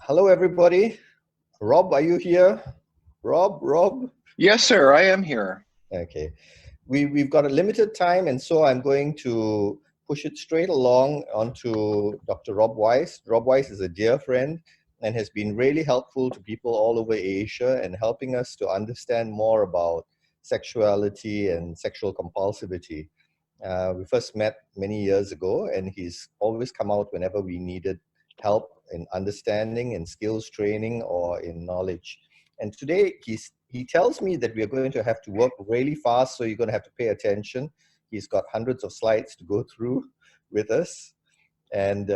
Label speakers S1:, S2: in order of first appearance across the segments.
S1: Hello, everybody. Rob, are you here? Rob?
S2: Yes, sir, I am here.
S1: Okay. We've got a limited time, and so I'm going to push it straight along onto Dr. Rob Weiss. Rob Weiss is a dear friend and has been really helpful to people all over Asia and helping us to understand more about sexuality and sexual compulsivity. We first met many years ago, and he's always come out whenever we needed help in understanding, in skills training, or in knowledge. And today he tells me that we are going to have to work really fast, so you're going to have to pay attention. He's got hundreds of slides to go through with us. And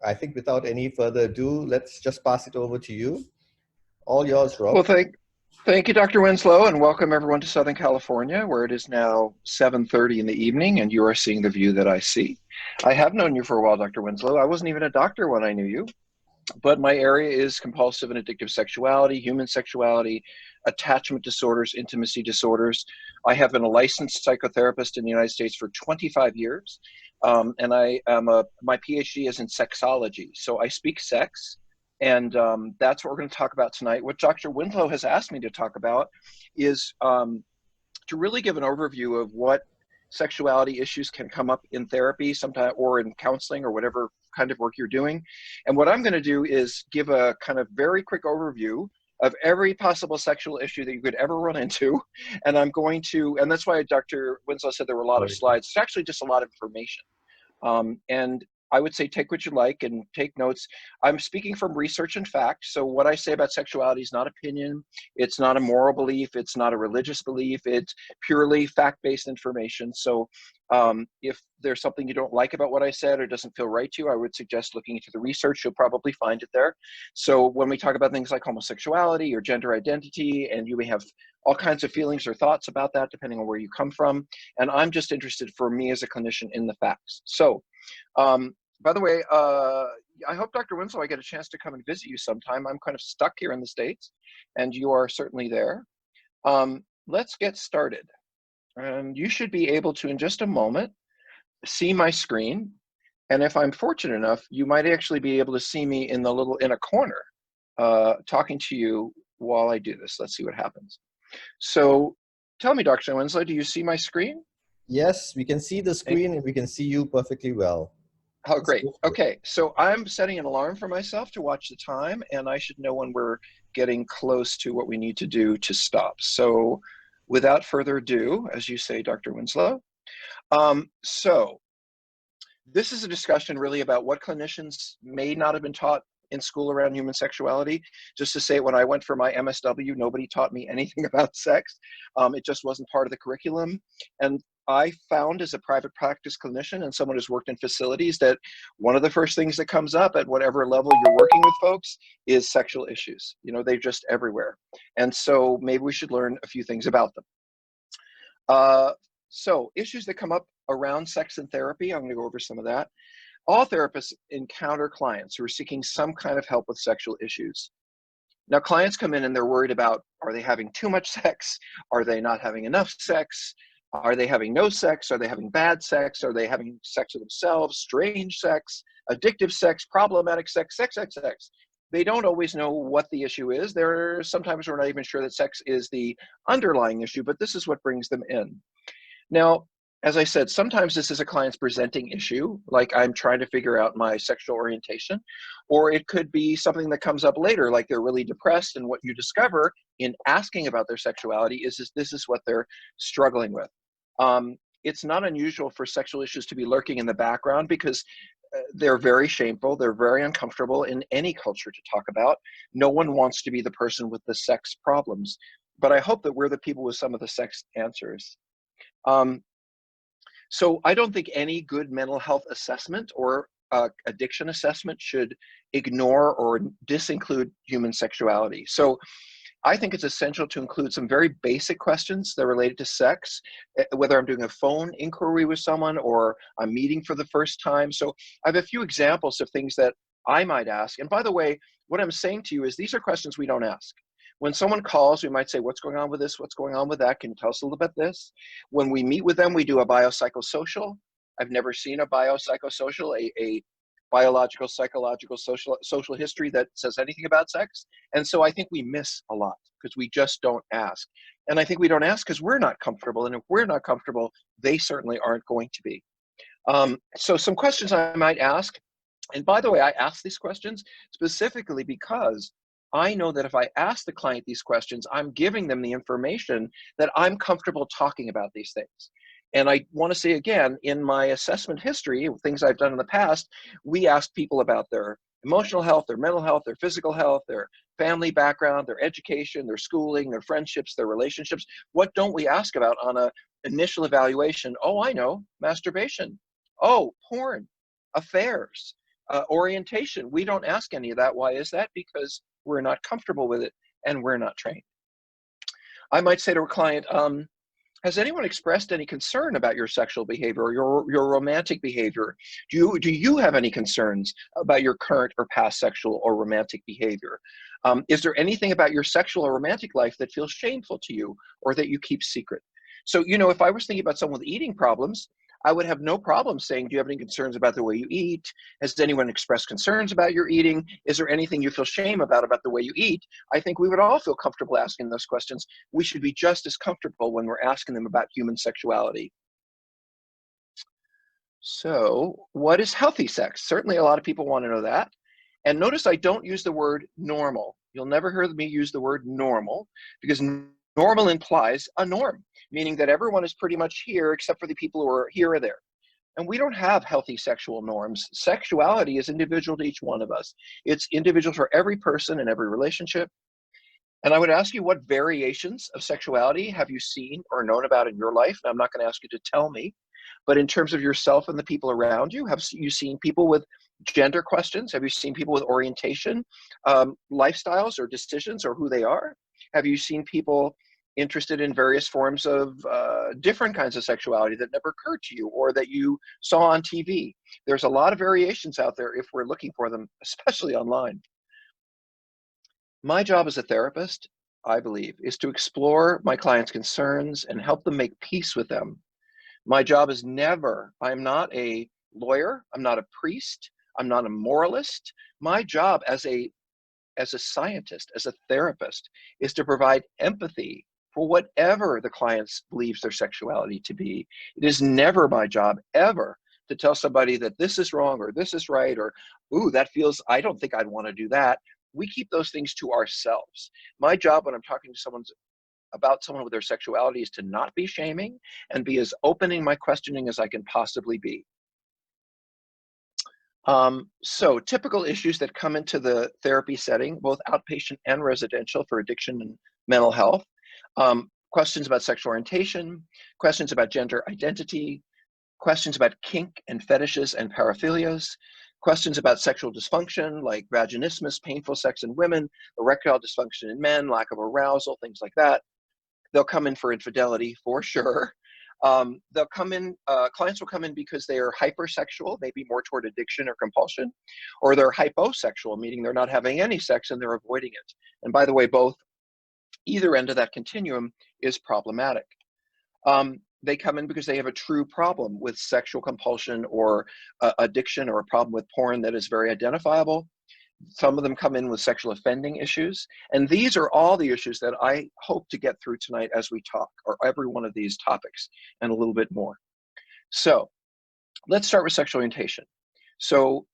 S1: I think without any further ado, let's just pass it over to you. All yours,
S2: Well,
S1: Rob.
S2: thank you, Dr. Winslow, and welcome everyone to Southern California, where it is now 7:30 in the evening, and you are seeing the view that I see. I have known you for a while, Dr. Winslow. I wasn't even a doctor when I knew you, but my area is compulsive and addictive sexuality, human sexuality, attachment disorders, intimacy disorders. I have been a licensed psychotherapist in the United States for 25 years, and my PhD is in sexology. So I speak sex, and that's what we're going to talk about tonight. What Dr. Winslow has asked me to talk about is to really give an overview of what sexuality issues can come up in therapy sometime or in counseling or whatever kind of work you're doing. And what I'm going to do is give a kind of very quick overview of every possible sexual issue that you could ever run into. And and that's why Dr. Winslow said there were a lot of slides. It's actually just a lot of information. And I would say take what you like and take notes. I'm speaking from research and fact. So what I say about sexuality is not opinion. It's not a moral belief. It's not a religious belief. It's purely fact-based information. So if there's something you don't like about what I said or doesn't feel right to you, I would suggest looking into the research. You'll probably find it there. So when we talk about things like homosexuality or gender identity, and you may have all kinds of feelings or thoughts about that, depending on where you come from. And I'm just interested, for me as a clinician, in the facts. So by the way, I hope, Dr. Winslow, I get a chance to come and visit you sometime. I'm kind of stuck here in the States, and you are certainly there. Let's get started. And you should be able to, in just a moment, see my screen. And if I'm fortunate enough, you might actually be able to see me in a corner, talking to you while I do this. Let's see what happens. So tell me, Dr. Winslow, do you see my screen?
S1: Yes, we can see the screen and we can see you perfectly well.
S2: Oh, great. Okay, so I'm setting an alarm for myself to watch the time, and I should know when we're getting close to what we need to do to stop. So without further ado, as you say, Dr. Winslow, so this is a discussion really about what clinicians may not have been taught in school around human sexuality. Just to say, when I went for my MSW, nobody taught me anything about sex. It just wasn't part of the curriculum. And I found, as a private practice clinician and someone who's worked in facilities, that one of the first things that comes up at whatever level you're working with folks is sexual issues. You know, they're just everywhere. And so maybe we should learn a few things about them. So issues that come up around sex and therapy, I'm going to go over some of that. All therapists encounter clients who are seeking some kind of help with sexual issues. Now, clients come in and they're worried about, are they having too much sex? Are they not having enough sex? Are they having no sex? Are they having bad sex? Are they having sex with themselves? Strange sex, addictive sex, problematic sex, sex. They don't always know what the issue is. Sometimes we're not even sure that sex is the underlying issue, but this is what brings them in. Now, as I said, sometimes this is a client's presenting issue, like I'm trying to figure out my sexual orientation, or it could be something that comes up later, like they're really depressed, and what you discover in asking about their sexuality is this is what they're struggling with. It's not unusual for sexual issues to be lurking in the background because they're very shameful, they're very uncomfortable in any culture to talk about. No one wants to be the person with the sex problems, but I hope that we're the people with some of the sex answers. So I don't think any good mental health assessment or addiction assessment should ignore or disinclude human sexuality. So I think it's essential to include some very basic questions that are related to sex, whether I'm doing a phone inquiry with someone or I'm meeting for the first time. So I have a few examples of things that I might ask. And by the way, what I'm saying to you is these are questions we don't ask. When someone calls, we might say, what's going on with this? What's going on with that? Can you tell us a little bit about this? When we meet with them, we do a biopsychosocial. I've never seen a biopsychosocial, a biological, psychological, social history that says anything about sex. And so I think we miss a lot because we just don't ask. And I think we don't ask because we're not comfortable. And if we're not comfortable, they certainly aren't going to be. So some questions I might ask, and by the way, I ask these questions specifically because I know that if I ask the client these questions, I'm giving them the information that I'm comfortable talking about these things. And I want to say again, in my assessment history, things I've done in the past, we ask people about their emotional health, their mental health, their physical health, their family background, their education, their schooling, their friendships, their relationships. What don't we ask about on an initial evaluation? Oh, I know, masturbation. Oh, porn, affairs, orientation. We don't ask any of that. Why is that? Because we're not comfortable with it and we're not trained. I might say to a client, has anyone expressed any concern about your sexual behavior or your romantic behavior? Do you have any concerns about your current or past sexual or romantic behavior? Is there anything about your sexual or romantic life that feels shameful to you or that you keep secret? So, you know, if I was thinking about someone with eating problems, I would have no problem saying, do you have any concerns about the way you eat? Has anyone expressed concerns about your eating? Is there anything you feel shame about the way you eat? I think we would all feel comfortable asking those questions. We should be just as comfortable when we're asking them about human sexuality. So, what is healthy sex? Certainly a lot of people want to know that. And notice I don't use the word normal. You'll never hear me use the word normal because normal implies a norm, meaning that everyone is pretty much here except for the people who are here or there. And we don't have healthy sexual norms. Sexuality is individual to each one of us. It's individual for every person in every relationship. And I would ask you, what variations of sexuality have you seen or known about in your life? And I'm not going to ask you to tell me, but in terms of yourself and the people around you, have you seen people with gender questions? Have you seen people with orientation, lifestyles or decisions or who they are? Have you seen people interested in various forms of different kinds of sexuality that never occurred to you or that you saw on TV? There's a lot of variations out there if we're looking for them, especially online. My job as a therapist, I believe, is to explore my clients' concerns and help them make peace with them. My job is never, I'm not a lawyer, I'm not a priest, I'm not a moralist. My job as a scientist, as a therapist, is to provide empathy for whatever the client believes their sexuality to be. It is never my job, ever, to tell somebody that this is wrong or this is right or, ooh, that feels, I don't think I'd want to do that. We keep those things to ourselves. My job when I'm talking to someone with their sexuality is to not be shaming and be as opening my questioning as I can possibly be. So typical issues that come into the therapy setting, both outpatient and residential for addiction and mental health, questions about sexual orientation, questions about gender identity, questions about kink and fetishes and paraphilias, questions about sexual dysfunction like vaginismus, painful sex in women, erectile dysfunction in men, lack of arousal, things like that. They'll come in for infidelity for sure. They'll come in, clients will come in because they are hypersexual, maybe more toward addiction or compulsion, or they're hyposexual, meaning they're not having any sex and they're avoiding it. And by the way, either end of that continuum is problematic. They come in because they have a true problem with sexual compulsion or addiction or a problem with porn that is very identifiable. Some of them come in with sexual offending issues. And these are all the issues that I hope to get through tonight as we talk, or every one of these topics and a little bit more. So let's start with sexual orientation. So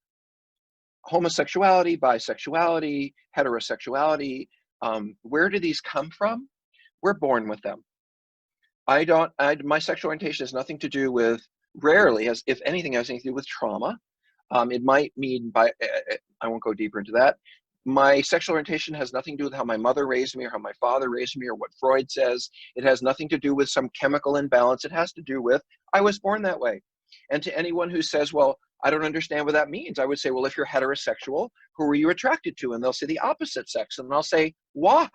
S2: homosexuality, bisexuality, heterosexuality, where do these come from? We're born with them. My sexual orientation has nothing to do with, rarely, as if anything, has anything to do with trauma. It might mean I won't go deeper into that. My sexual orientation has nothing to do with how my mother raised me or how my father raised me or what Freud says. It has nothing to do with some chemical imbalance. It has to do with, I was born that way. And to anyone who says, well, I don't understand what that means, I would say, well, if you're heterosexual, who are you attracted to? And they'll say the opposite sex. And I'll say, why?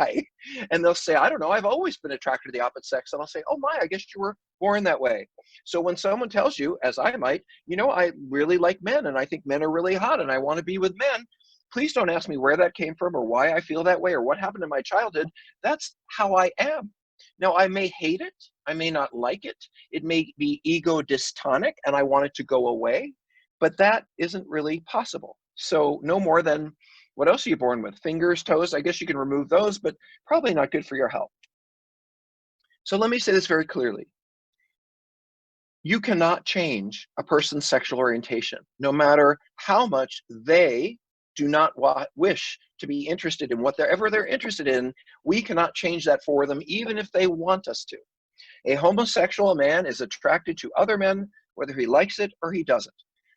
S2: And they'll say, I don't know, I've always been attracted to the opposite sex. And I'll say, oh my, I guess you were born that way. So when someone tells you, as I might, you know, I really like men and I think men are really hot and I want to be with men, please don't ask me where that came from or why I feel that way or what happened in my childhood. That's how I am. Now, I may hate it. I may not like it. It may be ego dystonic and I want it to go away. but that isn't really possible. So no more than, what else are you born with? Fingers, toes, I guess you can remove those, but probably not good for your health. So let me say this very clearly. You cannot change a person's sexual orientation, no matter how much they do not wish to be interested in whatever they're interested in. We cannot change that for them, even if they want us to. A homosexual man is attracted to other men, whether he likes it or he doesn't.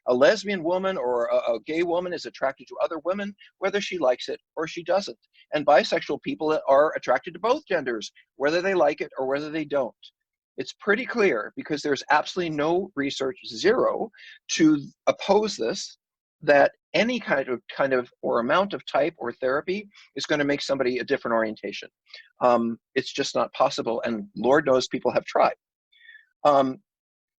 S2: A lesbian woman or a gay woman is attracted to other women, whether she likes it or she doesn't. And bisexual people are attracted to both genders, whether they like it or whether they don't. It's pretty clear, because there's absolutely no research, zero, to oppose this, that any kind of or amount of type or therapy is going to make somebody a different orientation. It's just not possible, and Lord knows people have tried.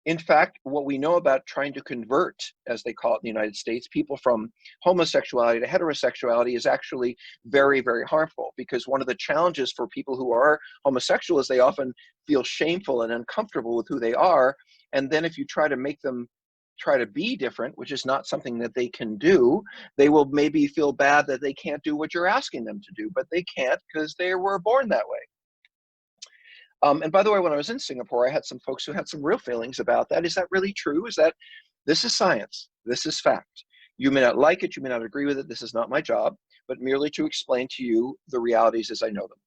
S2: In fact, what we know about trying to convert, as they call it in the United States, people from homosexuality to heterosexuality is actually very, very harmful, because one of the challenges for people who are homosexual is they often feel shameful and uncomfortable with who they are. And then if you try to make them try to be different, which is not something that they can do, they will maybe feel bad that they can't do what you're asking them to do, but they can't because they were born that way. And by the way, when I was in Singapore, I had some folks who had some real feelings about that. Is that really true? Is that, this is science, this is fact. You may not like it, you may not agree with it, this is not my job, but merely to explain to you the realities as I know them.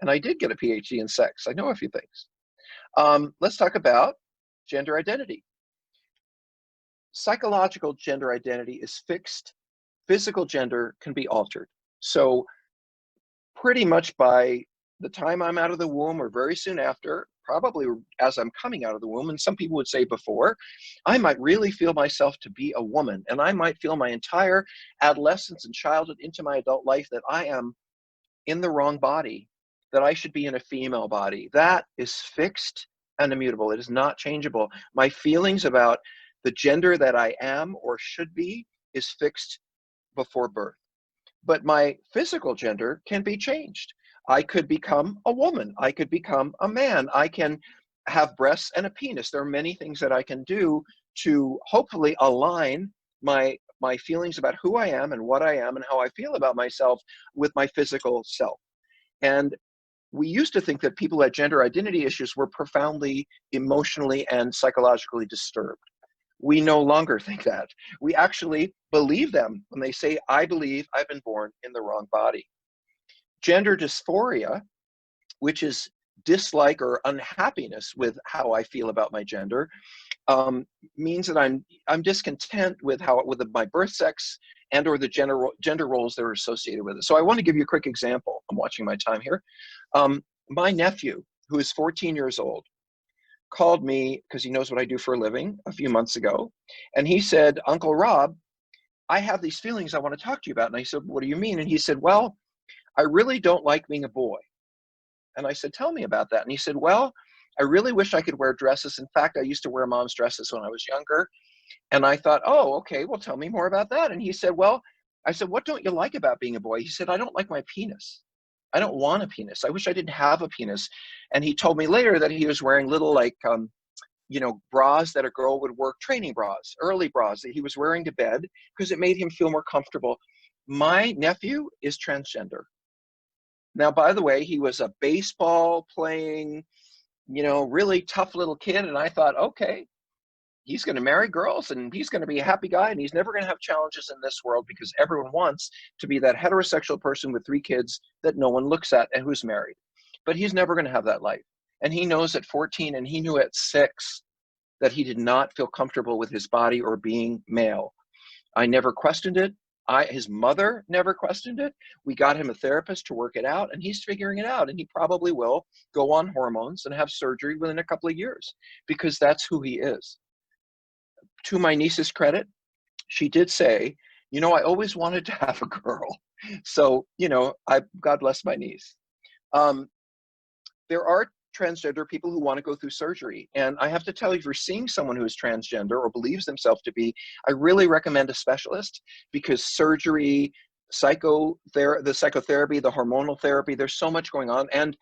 S2: And I did get a PhD in sex. I know a few things. Let's talk about gender identity. Psychological gender identity is fixed. Physical gender can be altered. So pretty much by the time I'm out of the womb, or very soon after, probably as I'm coming out of the womb, and some people would say before, I might really feel myself to be a woman, and I might feel my entire adolescence and childhood into my adult life that I am in the wrong body, that I should be in a female body. That is fixed and immutable. It is not changeable. My feelings about the gender that I am or should be is fixed before birth. But my physical gender can be changed. I could become a woman. I could become a man. I can have breasts and a penis. There are many things that I can do to hopefully align my feelings about who I am and what I am and how I feel about myself with my physical self. And we used to think that people who had gender identity issues were profoundly emotionally and psychologically disturbed. We no longer think that. We actually believe them when they say, I believe I've been born in the wrong body. Gender dysphoria, which is dislike or unhappiness with how I feel about my gender, means that I'm discontent with my birth sex and or the gender roles that are associated with it. So I want to give you a quick example. I'm watching my time here. My nephew, who is 14 years old, called me, because he knows what I do for a living, a few months ago. And he said, Uncle Rob, I have these feelings I want to talk to you about. And I said, what do you mean? And he said, well, I really don't like being a boy. And I said, tell me about that. And he said, well, I really wish I could wear dresses. In fact, I used to wear mom's dresses when I was younger. And I thought, oh, okay, well, tell me more about that. And he said, well, I said, what don't you like about being a boy? He said, I don't like my penis. I don't want a penis. I wish I didn't have a penis. And he told me later that he was wearing little bras that a girl would work, training bras, early bras that he was wearing to bed because it made him feel more comfortable. My nephew is transgender. Now, by the way, he was a baseball playing, really tough little kid. And I thought, okay, he's going to marry girls and he's going to be a happy guy and he's never going to have challenges in this world because everyone wants to be that heterosexual person with 3 kids that no one looks at and who's married. But he's never going to have that life. And he knows at 14 and he knew at 6 that he did not feel comfortable with his body or being male. I never questioned it. His mother never questioned it. We got him a therapist to work it out and he's figuring it out. And he probably will go on hormones and have surgery within a couple of years because that's who he is. To my niece's credit, she did say, I always wanted to have a girl. So, God bless my niece. There are transgender people who want to go through surgery. And I have to tell you, if you're seeing someone who is transgender or believes themselves to be, I really recommend a specialist because surgery, the psychotherapy, the hormonal therapy, there's so much going on. And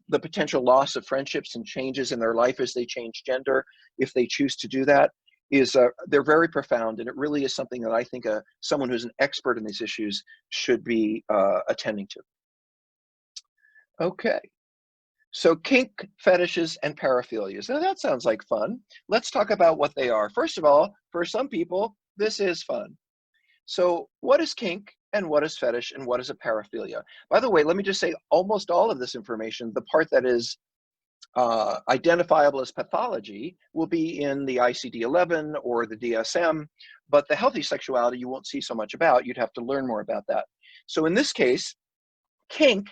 S2: the potential loss of friendships and changes in their life as they change gender, if they choose to do that. is they're very profound, and it really is something that I think someone who's an expert in these issues should be attending to. Okay, so kink, fetishes, and paraphilias. Now that sounds like fun. Let's talk about what they are. First of all, for some people, this is fun. So what is kink and what is fetish and what is a paraphilia? By the way, let me just say almost all of this information, the part that is identifiable as pathology, will be in the ICD-11 or the DSM, but the healthy sexuality you won't see so much about. You'd have to learn more about that. So in this case, kink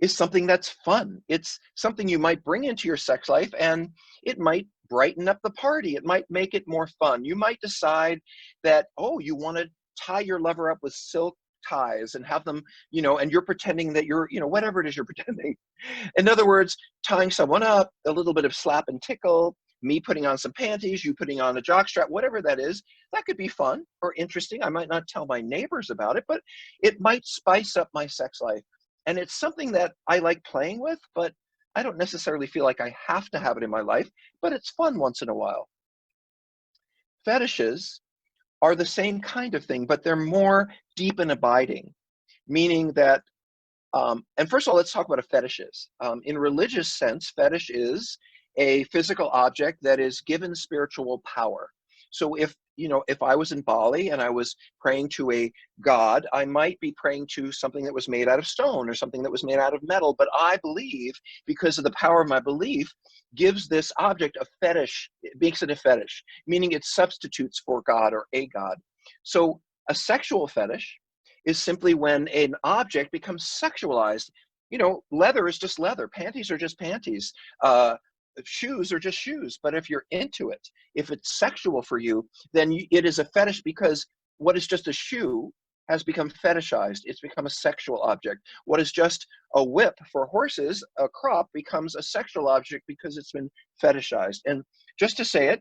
S2: is something that's fun. It's something you might bring into your sex life, and it might brighten up the party. It might make it more fun. You might decide that, oh, you want to tie your lover up with silk ties and have them, and you're pretending that you're, whatever it is you're pretending. In other words, tying someone up, a little bit of slap and tickle, me putting on some panties, you putting on a jockstrap, whatever that is, that could be fun or interesting. I might not tell my neighbors about it, but it might spice up my sex life. And it's something that I like playing with, but I don't necessarily feel like I have to have it in my life, but it's fun once in a while. Fetishes are the same kind of thing, but they're more deep and abiding, meaning that, and first of all, let's talk about a fetish is. In religious sense, fetish is a physical object that is given spiritual power. So if I was in Bali and I was praying to a god, I might be praying to something that was made out of stone or something that was made out of metal, but I believe, because of the power of my belief, gives this object a fetish, it makes it a fetish, meaning it substitutes for God or a god. So a sexual fetish is simply when an object becomes sexualized. Leather is just leather, panties are just panties, shoes are just shoes. But if you're into it, if it's sexual for you, then it is a fetish, because what is just a shoe has become fetishized. It's become a sexual object. What is just a whip for horses, a crop, becomes a sexual object because it's been fetishized. And just to say it,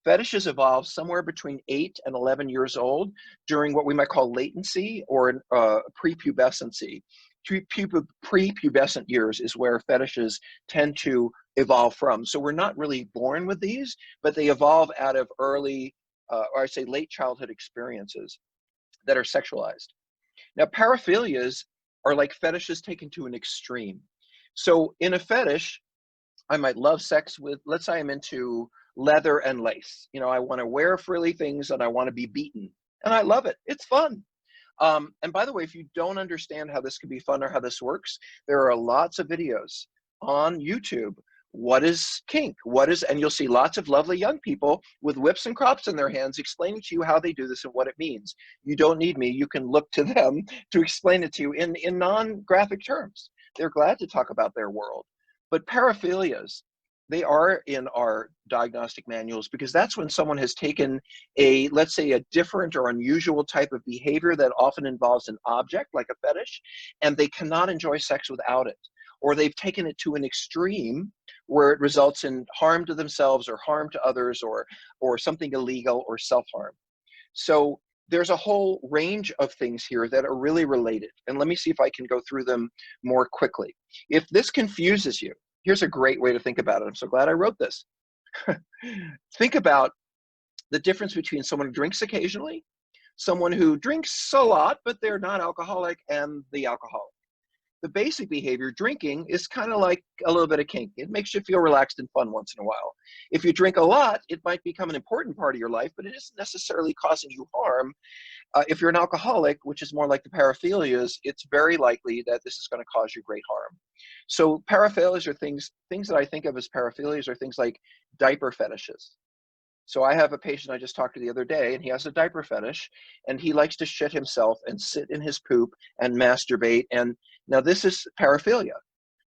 S2: fetishes evolved somewhere between 8 and 11 years old during what we might call latency or prepubescency. Prepubescent years is where fetishes tend to evolve from. So we're not really born with these, but they evolve out of early, or I say late childhood experiences that are sexualized. Now, paraphilias are like fetishes taken to an extreme. So in a fetish, I might love sex with, let's say I'm into leather and lace. I want to wear frilly things and I want to be beaten. And I love it. It's fun. And by the way, if you don't understand how this can be fun or how this works, there are lots of videos on YouTube. What is kink? And you'll see lots of lovely young people with whips and crops in their hands explaining to you how they do this and what it means. You don't need me. You can look to them to explain it to you in non-graphic terms. They're glad to talk about their world. But paraphilias, they are in our diagnostic manuals because that's when someone has taken let's say a different or unusual type of behavior that often involves an object like a fetish, and they cannot enjoy sex without it. Or they've taken it to an extreme where it results in harm to themselves or harm to others or something illegal or self-harm. So there's a whole range of things here that are really related. And let me see if I can go through them more quickly. If this confuses you, here's a great way to think about it. I'm so glad I wrote this. Think about the difference between someone who drinks occasionally, someone who drinks a lot, but they're not alcoholic, and the alcoholic. The basic behavior, drinking, is kind of like a little bit of kink. It makes you feel relaxed and fun once in a while. If you drink a lot, it might become an important part of your life, but it isn't necessarily causing you harm. If you're an alcoholic, which is more like the paraphilias, it's very likely that this is going to cause you great harm. So paraphilias are things that I think of as paraphilias are things like diaper fetishes. So I have a patient I just talked to the other day, and he has a diaper fetish, and he likes to shit himself and sit in his poop and masturbate. And now this is paraphilia.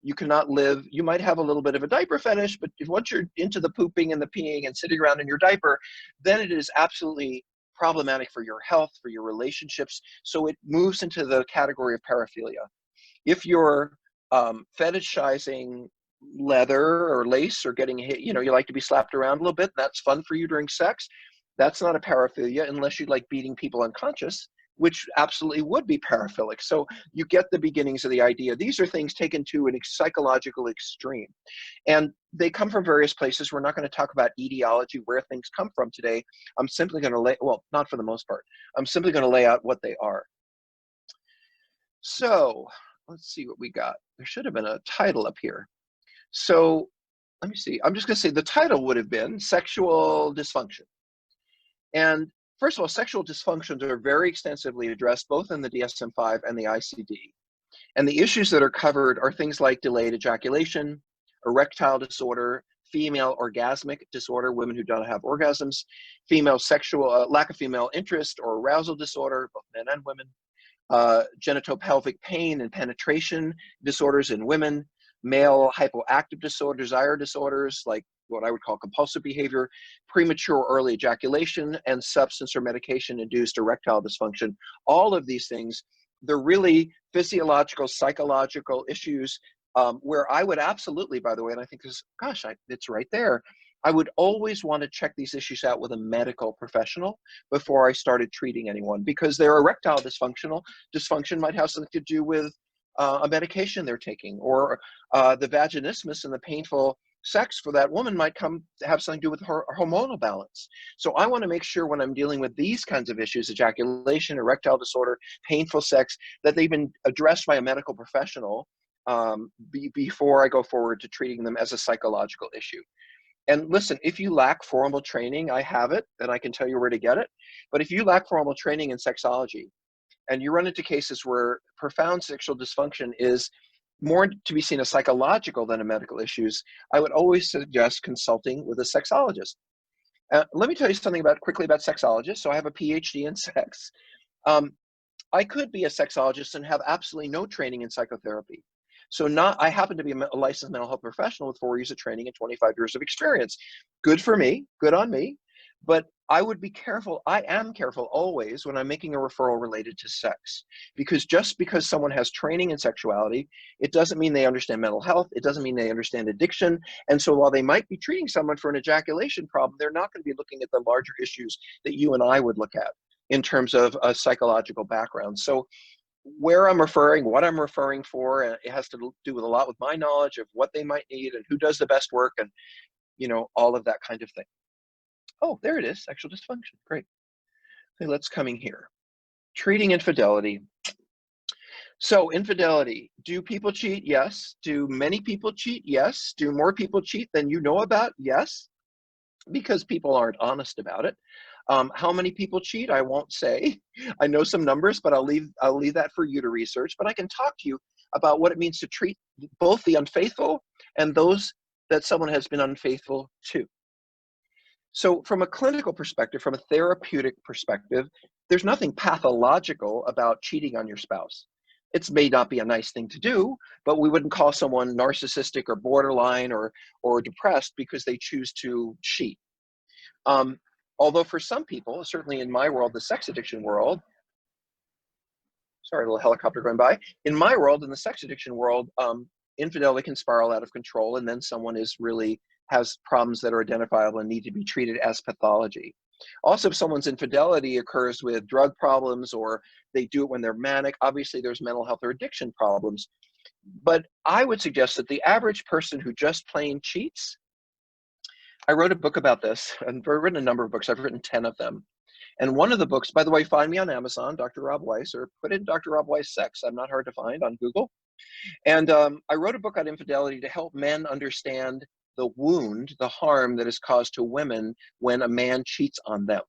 S2: You cannot live, you might have a little bit of a diaper fetish, but once you're into the pooping and the peeing and sitting around in your diaper, then it is absolutely problematic for your health, for your relationships. So it moves into the category of paraphilia. If you're fetishizing leather or lace or getting hit, you like to be slapped around a little bit, that's fun for you during sex, that's not a paraphilia unless you like beating people unconscious, which absolutely would be paraphilic. So you get the beginnings of the idea. These are things taken to a psychological extreme. And they come from various places. We're not going to talk about etiology, where things come from today. I'm simply going to lay, well, not for the most part. I'm simply going to lay out what they are. So let's see what we got. There should have been a title up here. So let me see. I'm just going to say the title would have been Sexual Dysfunction. And first of all, sexual dysfunctions are very extensively addressed both in the DSM-5 and the ICD. And the issues that are covered are things like delayed ejaculation, erectile disorder, female orgasmic disorder, women who don't have orgasms, female sexual, lack of female interest or arousal disorder, both men and women, genitopelvic pain and penetration disorders in women, male hypoactive disorder, desire disorders like what I would call compulsive behavior, premature early ejaculation, and substance or medication-induced erectile dysfunction. All of these things, they're really physiological, psychological issues where I would absolutely, by the way, and I think this, gosh, it's right there, I would always want to check these issues out with a medical professional before I started treating anyone, because their erectile dysfunction might have something to do with a medication they're taking, or the vaginismus and the painful sex for that woman might have something to do with her hormonal balance. So I want to make sure when I'm dealing with these kinds of issues, ejaculation, erectile disorder, painful sex, that they've been addressed by a medical professional before I go forward to treating them as a psychological issue. And listen, if you lack formal training, I have it, and I can tell you where to get it. But if you lack formal training in sexology, and you run into cases where profound sexual dysfunction is more to be seen as psychological than a medical issues, I would always suggest consulting with a sexologist. Let me tell you something quickly about sexologists. So I have a PhD in sex. I could be a sexologist and have absolutely no training in psychotherapy. So I happen to be a licensed mental health professional with 4 years of training and 25 years of experience. Good for me, good on me. But I would be careful, I am careful always when I'm making a referral related to sex, because just because someone has training in sexuality, it doesn't mean they understand mental health. It doesn't mean they understand addiction. And so while they might be treating someone for an ejaculation problem, they're not going to be looking at the larger issues that you and I would look at in terms of a psychological background. So where I'm referring, what I'm referring for, it has to do with a lot with my knowledge of what they might need and who does the best work, and all of that kind of thing. Oh, there it is, sexual dysfunction. Great. Okay, let's come in here. Treating infidelity. So infidelity, do people cheat? Yes. Do many people cheat? Yes. Do more people cheat than you know about? Yes, because people aren't honest about it. How many people cheat? I won't say. I know some numbers, but I'll leave that for you to research. But I can talk to you about what it means to treat both the unfaithful and those that someone has been unfaithful to. So from a clinical perspective, from a therapeutic perspective, there's nothing pathological about cheating on your spouse. It may not be a nice thing to do, but we wouldn't call someone narcissistic or borderline or depressed because they choose to cheat. Although for some people, certainly in my world, the sex addiction world, sorry, a little helicopter going by. In my world, in the sex addiction world, infidelity can spiral out of control, and then someone has problems that are identifiable and need to be treated as pathology. Also, if someone's infidelity occurs with drug problems or they do it when they're manic, obviously there's mental health or addiction problems. But I would suggest that the average person who just plain cheats, I wrote a book about this, and I've written a number of books. I've written 10 of them. And one of the books, by the way, find me on Amazon, Dr. Rob Weiss, or put in Dr. Rob Weiss Sex. I'm not hard to find on Google. And I wrote a book on infidelity to help men understand the wound, the harm that is caused to women when a man cheats on them.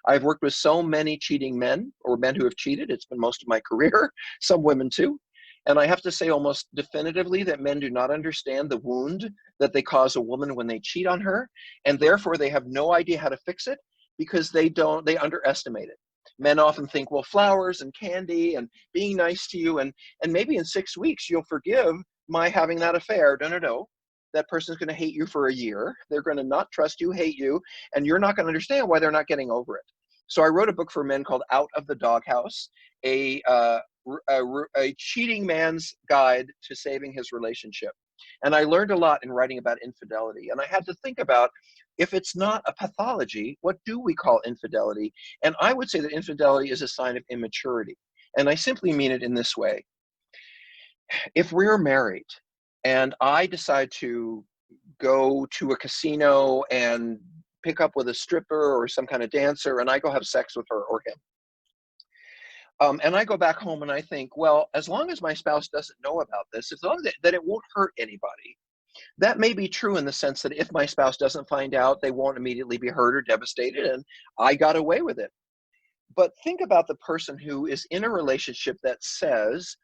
S2: I've worked with so many cheating men, or men who have cheated. It's been most of my career, some women too. And I have to say almost definitively that men do not understand the wound that they cause a woman when they cheat on her. And therefore they have no idea how to fix it because they underestimate it. Men often think, well, flowers and candy and being nice to you, and maybe in 6 weeks you'll forgive my having that affair. No. That person's going to hate you for a year. They're going to not trust you, hate you, and you're not going to understand why they're not getting over it. So I wrote a book for men called Out of the Doghouse, a cheating man's guide to saving his relationship. And I learned a lot in writing about infidelity. And I had to think about, if it's not a pathology, what do we call infidelity? And I would say that infidelity is a sign of immaturity. And I simply mean it in this way. If we're married and I decide to go to a casino and pick up with a stripper or some kind of dancer, and I go have sex with her or him, and I go back home and I think, well, as long as my spouse doesn't know about this, as long as that it won't hurt anybody. That may be true in the sense that if my spouse doesn't find out, they won't immediately be hurt or devastated, and I got away with it. But think about the person who is in a relationship that says,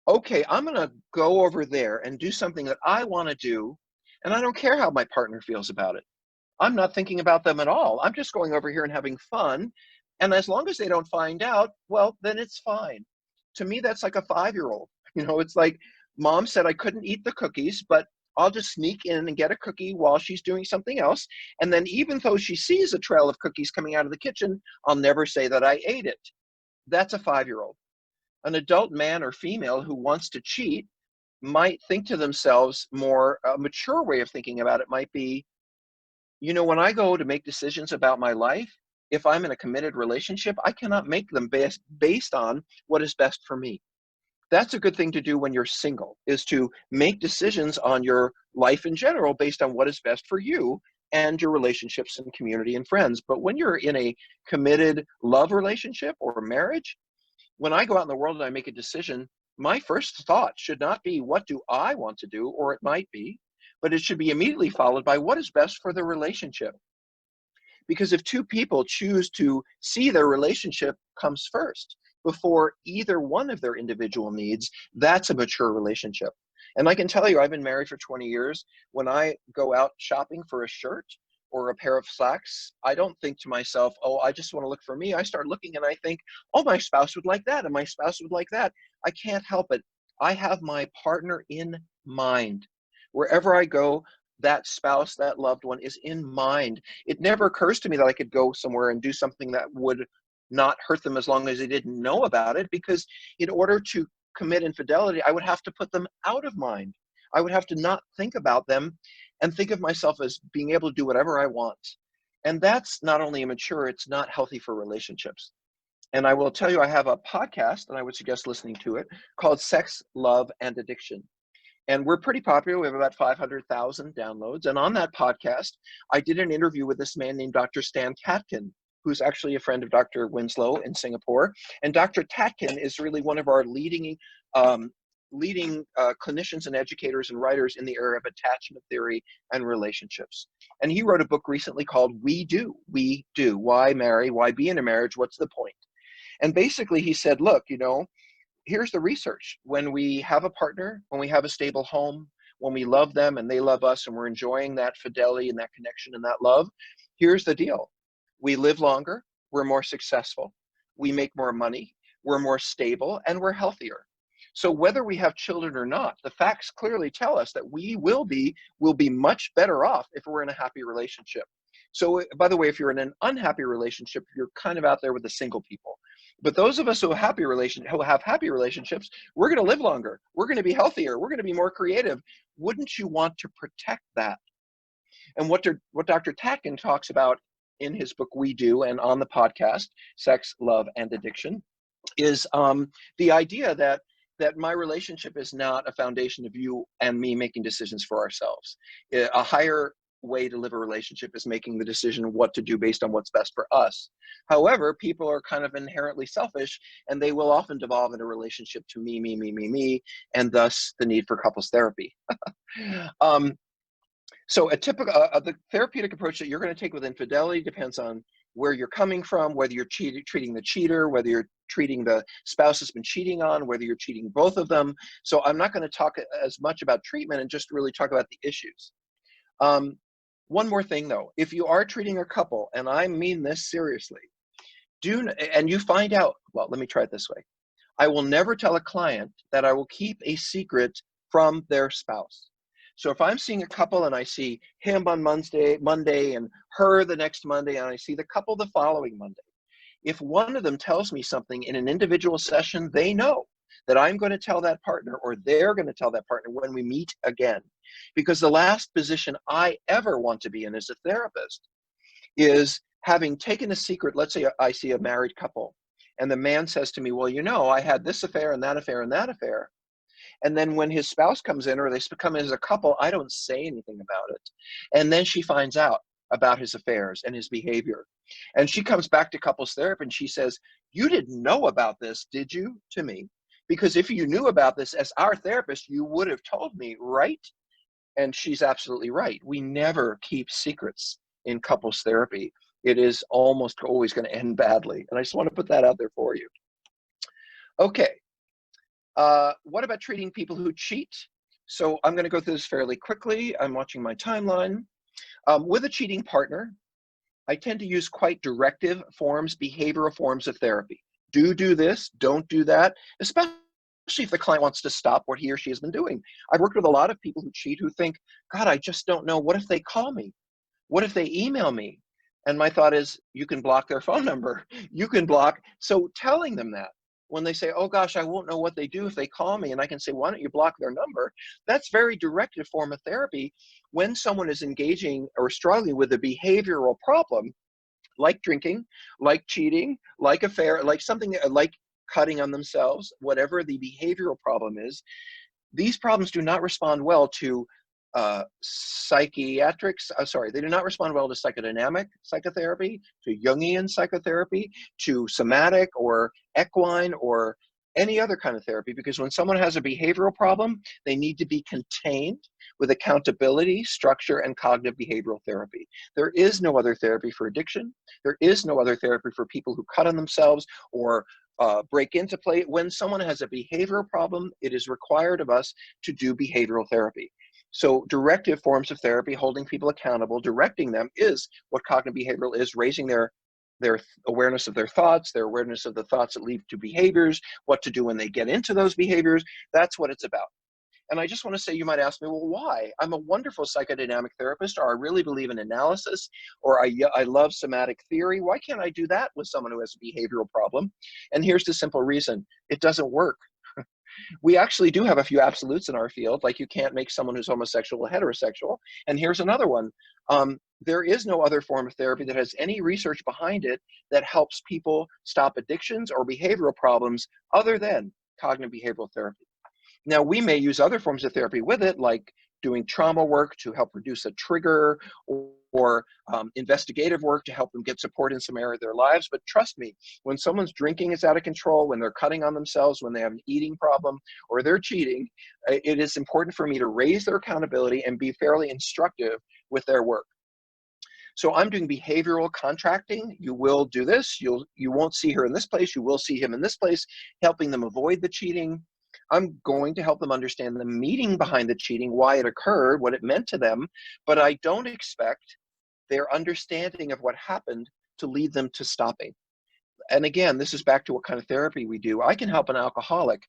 S2: okay, I'm going to go over there and do something that I want to do, and I don't care how my partner feels about it. I'm not thinking about them at all. I'm just going over here and having fun. And as long as they don't find out, well, then it's fine. To me, that's like a 5-year-old. It's like, mom said I couldn't eat the cookies, but I'll just sneak in and get a cookie while she's doing something else. And then even though she sees a trail of cookies coming out of the kitchen, I'll never say that I ate it. That's a 5-year-old. An adult man or female who wants to cheat might think to themselves, more a mature way of thinking about it might be, when I go to make decisions about my life, if I'm in a committed relationship, I cannot make them based on what is best for me. That's a good thing to do when you're single, is to make decisions on your life in general based on what is best for you and your relationships and community and friends. But when you're in a committed love relationship or marriage, when I go out in the world and I make a decision, my first thought should not be, what do I want to do? Or it might be, but it should be immediately followed by, what is best for the relationship? Because if two people choose to see their relationship comes first before either one of their individual needs, that's a mature relationship. And I can tell you, I've been married for 20 years. When I go out shopping for a shirt or a pair of slacks, I don't think to myself, oh, I just want to look for me. I start looking and I think, oh, my spouse would like that, and my spouse would like that. I can't help it. I have my partner in mind. Wherever I go, that spouse, that loved one is in mind. It never occurs to me that I could go somewhere and do something that would not hurt them as long as they didn't know about it, because in order to commit infidelity, I would have to put them out of mind. I would have to not think about them and think of myself as being able to do whatever I want. And that's not only immature, it's not healthy for relationships. And I will tell you, I have a podcast, and I would suggest listening to it, called Sex, Love, and Addiction. And we're pretty popular. We have about 500,000 downloads. And on that podcast, I did an interview with this man named Dr. Stan Tatkin, who's actually a friend of Dr. Winslow in Singapore. And Dr. Tatkin is really one of our leading clinicians and educators and writers in the area of attachment theory and relationships. And he wrote a book recently called We Do. Why marry? Why be in a marriage? What's the point? And basically he said, look, here's the research. When we have a partner, when we have a stable home, when we love them and they love us and we're enjoying that fidelity and that connection and that love, here's the deal. We live longer, we're more successful, we make more money, we're more stable, and we're healthier. So whether we have children or not, the facts clearly tell us that we will be much better off if we're in a happy relationship. So, by the way, if you're in an unhappy relationship, you're kind of out there with the single people. But those of us who have happy relationships, we're going to live longer. We're going to be healthier. We're going to be more creative. Wouldn't you want to protect that? And what Dr. Tatkin talks about in his book, We Do, and on the podcast, Sex, Love, and Addiction, is the idea that my relationship is not a foundation of you and me making decisions for ourselves. A higher way to live a relationship is making the decision what to do based on what's best for us. However, people are kind of inherently selfish, and they will often devolve in a relationship to me, and thus the need for couples therapy. So a typical the therapeutic approach that you're going to take with infidelity depends on where you're coming from, whether you're treating the cheater, whether you're treating the spouse that's been cheating on, whether you're cheating both of them. So I'm not going to talk as much about treatment and just really talk about the issues. One more thing though, if you are treating a couple, and I mean this seriously, and you find out, well, let me try it this way. I will never tell a client that I will keep a secret from their spouse. So if I'm seeing a couple and I see him on Monday and her the next Monday, and I see the couple the following Monday, if one of them tells me something in an individual session, they know. that I'm going to tell that partner, or they're going to tell that partner when we meet again. Because the last position I ever want to be in as a therapist is having taken a secret. Let's say I see a married couple, and the man says to me, well, you know, I had this affair and that affair and that affair. And then when his spouse comes in or they come in as a couple, I don't say anything about it. And then she finds out about his affairs and his behavior. And she comes back to couples therapy and she says, you didn't know about this, did you? To me. Because if you knew about this as our therapist, you would have told me, right? And she's absolutely right. We never keep secrets in couples therapy. It is almost always going to end badly. And I just want to put that out there for you. Okay. What about treating people who cheat? So I'm going to go through this fairly quickly. I'm watching my timeline. With a cheating partner, I tend to use quite directive forms, behavioral forms of therapy. Do this, don't do that, especially if the client wants to stop what he or she has been doing. I've worked with a lot of people who cheat who think, God, I just don't know. What if they call me? What if they email me? And my thought is, you can block their phone number. You can block. So telling them that when they say, oh gosh, I won't know what they do if they call me, and I can say, why don't you block their number? That's very directive form of therapy. When someone is engaging or struggling with a behavioral problem, like drinking, like cheating, like affair, like something like cutting on themselves, whatever the behavioral problem is, these problems do not respond well to psychiatrics. They do not respond well to psychodynamic psychotherapy, to Jungian psychotherapy, to somatic or equine or any other kind of therapy, because when someone has a behavioral problem, they need to be contained with accountability, structure, and cognitive behavioral therapy. There is no other therapy for addiction. There is no other therapy for people who cut on themselves or break into play. When someone has a behavioral problem, it is required of us to do behavioral therapy. So directive forms of therapy, holding people accountable, directing them, is what cognitive behavioral is, raising their awareness of their thoughts, their awareness of the thoughts that lead to behaviors, what to do when they get into those behaviors. That's what it's about. And I just want to say, you might ask me, well, why? I'm a wonderful psychodynamic therapist, or I really believe in analysis, or I love somatic theory. Why can't I do that with someone who has a behavioral problem? And here's the simple reason: it doesn't work. We actually do have a few absolutes in our field, like you can't make someone who's homosexual heterosexual. And here's another one. There is no other form of therapy that has any research behind it that helps people stop addictions or behavioral problems other than cognitive behavioral therapy. Now, we may use other forms of therapy with it, like doing trauma work to help reduce a trigger, or investigative work to help them get support in some area of their lives. But trust me, when someone's drinking is out of control, when they're cutting on themselves, when they have an eating problem, or they're cheating, it is important for me to raise their accountability and be fairly instructive with their work. So I'm doing behavioral contracting. You will do this. You won't see her in this place. You will see him in this place, helping them avoid the cheating. I'm going to help them understand the meaning behind the cheating, why it occurred, what it meant to them, but I don't expect their understanding of what happened to lead them to stopping. And again, this is back to what kind of therapy we do. I can help an alcoholic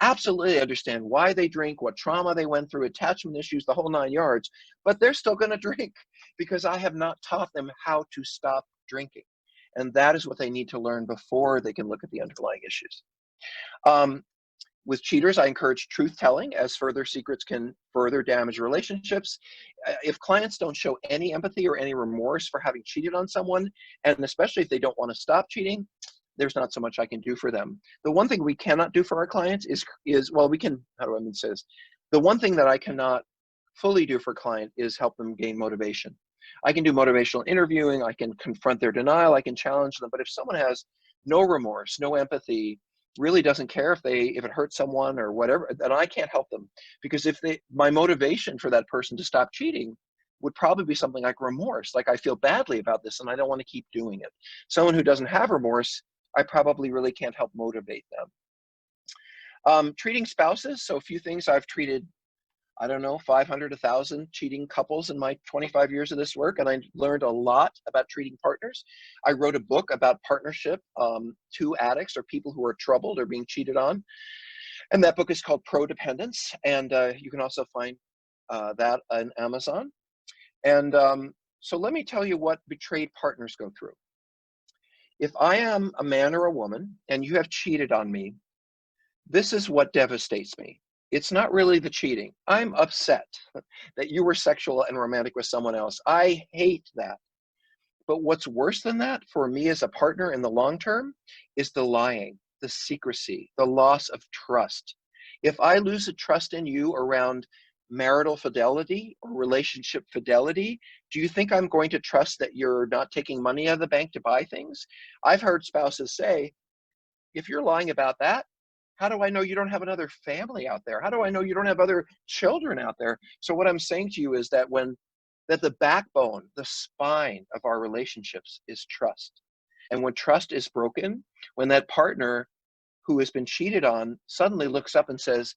S2: absolutely understand why they drink, what trauma they went through, attachment issues, the whole 9 yards, but they're still going to drink because I have not taught them how to stop drinking. And that is what they need to learn before they can look at the underlying issues. With cheaters, I encourage truth-telling, as further secrets can further damage relationships. If clients don't show any empathy or any remorse for having cheated on someone, and especially if they don't want to stop cheating, there's not so much I can do for them. The one thing we cannot do for our clients is well, we can, how do I say this? The one thing that I cannot fully do for a client is help them gain motivation. I can do motivational interviewing, I can confront their denial, I can challenge them, but if someone has no remorse, no empathy, really doesn't care if it hurts someone or whatever, then I can't help them. Because my motivation for that person to stop cheating would probably be something like remorse, like I feel badly about this and I don't want to keep doing it. Someone who doesn't have remorse, I probably really can't help motivate them. Treating spouses, so a few things. I've treated, I don't know, 500, 1,000 cheating couples in my 25 years of this work, and I learned a lot about treating partners. I wrote a book about partnership to addicts or people who are troubled or being cheated on, and that book is called Pro-Dependence, and you can also find that on Amazon. And so let me tell you what betrayed partners go through. If I am a man or a woman and you have cheated on me, This is what devastates me. It's not really the cheating. I'm upset that you were sexual and romantic with someone else. I hate that. But what's worse than that for me as a partner in the long term is the lying, the secrecy, the loss of trust. If I lose a trust in you around marital fidelity or relationship fidelity, do you think I'm going to trust that you're not taking money out of the bank to buy things? I've heard spouses say, if you're lying about that, how do I know you don't have another family out there? How do I know you don't have other children out there? So what I'm saying to you is that the backbone, the spine of our relationships is trust. And when trust is broken, when that partner who has been cheated on suddenly looks up and says,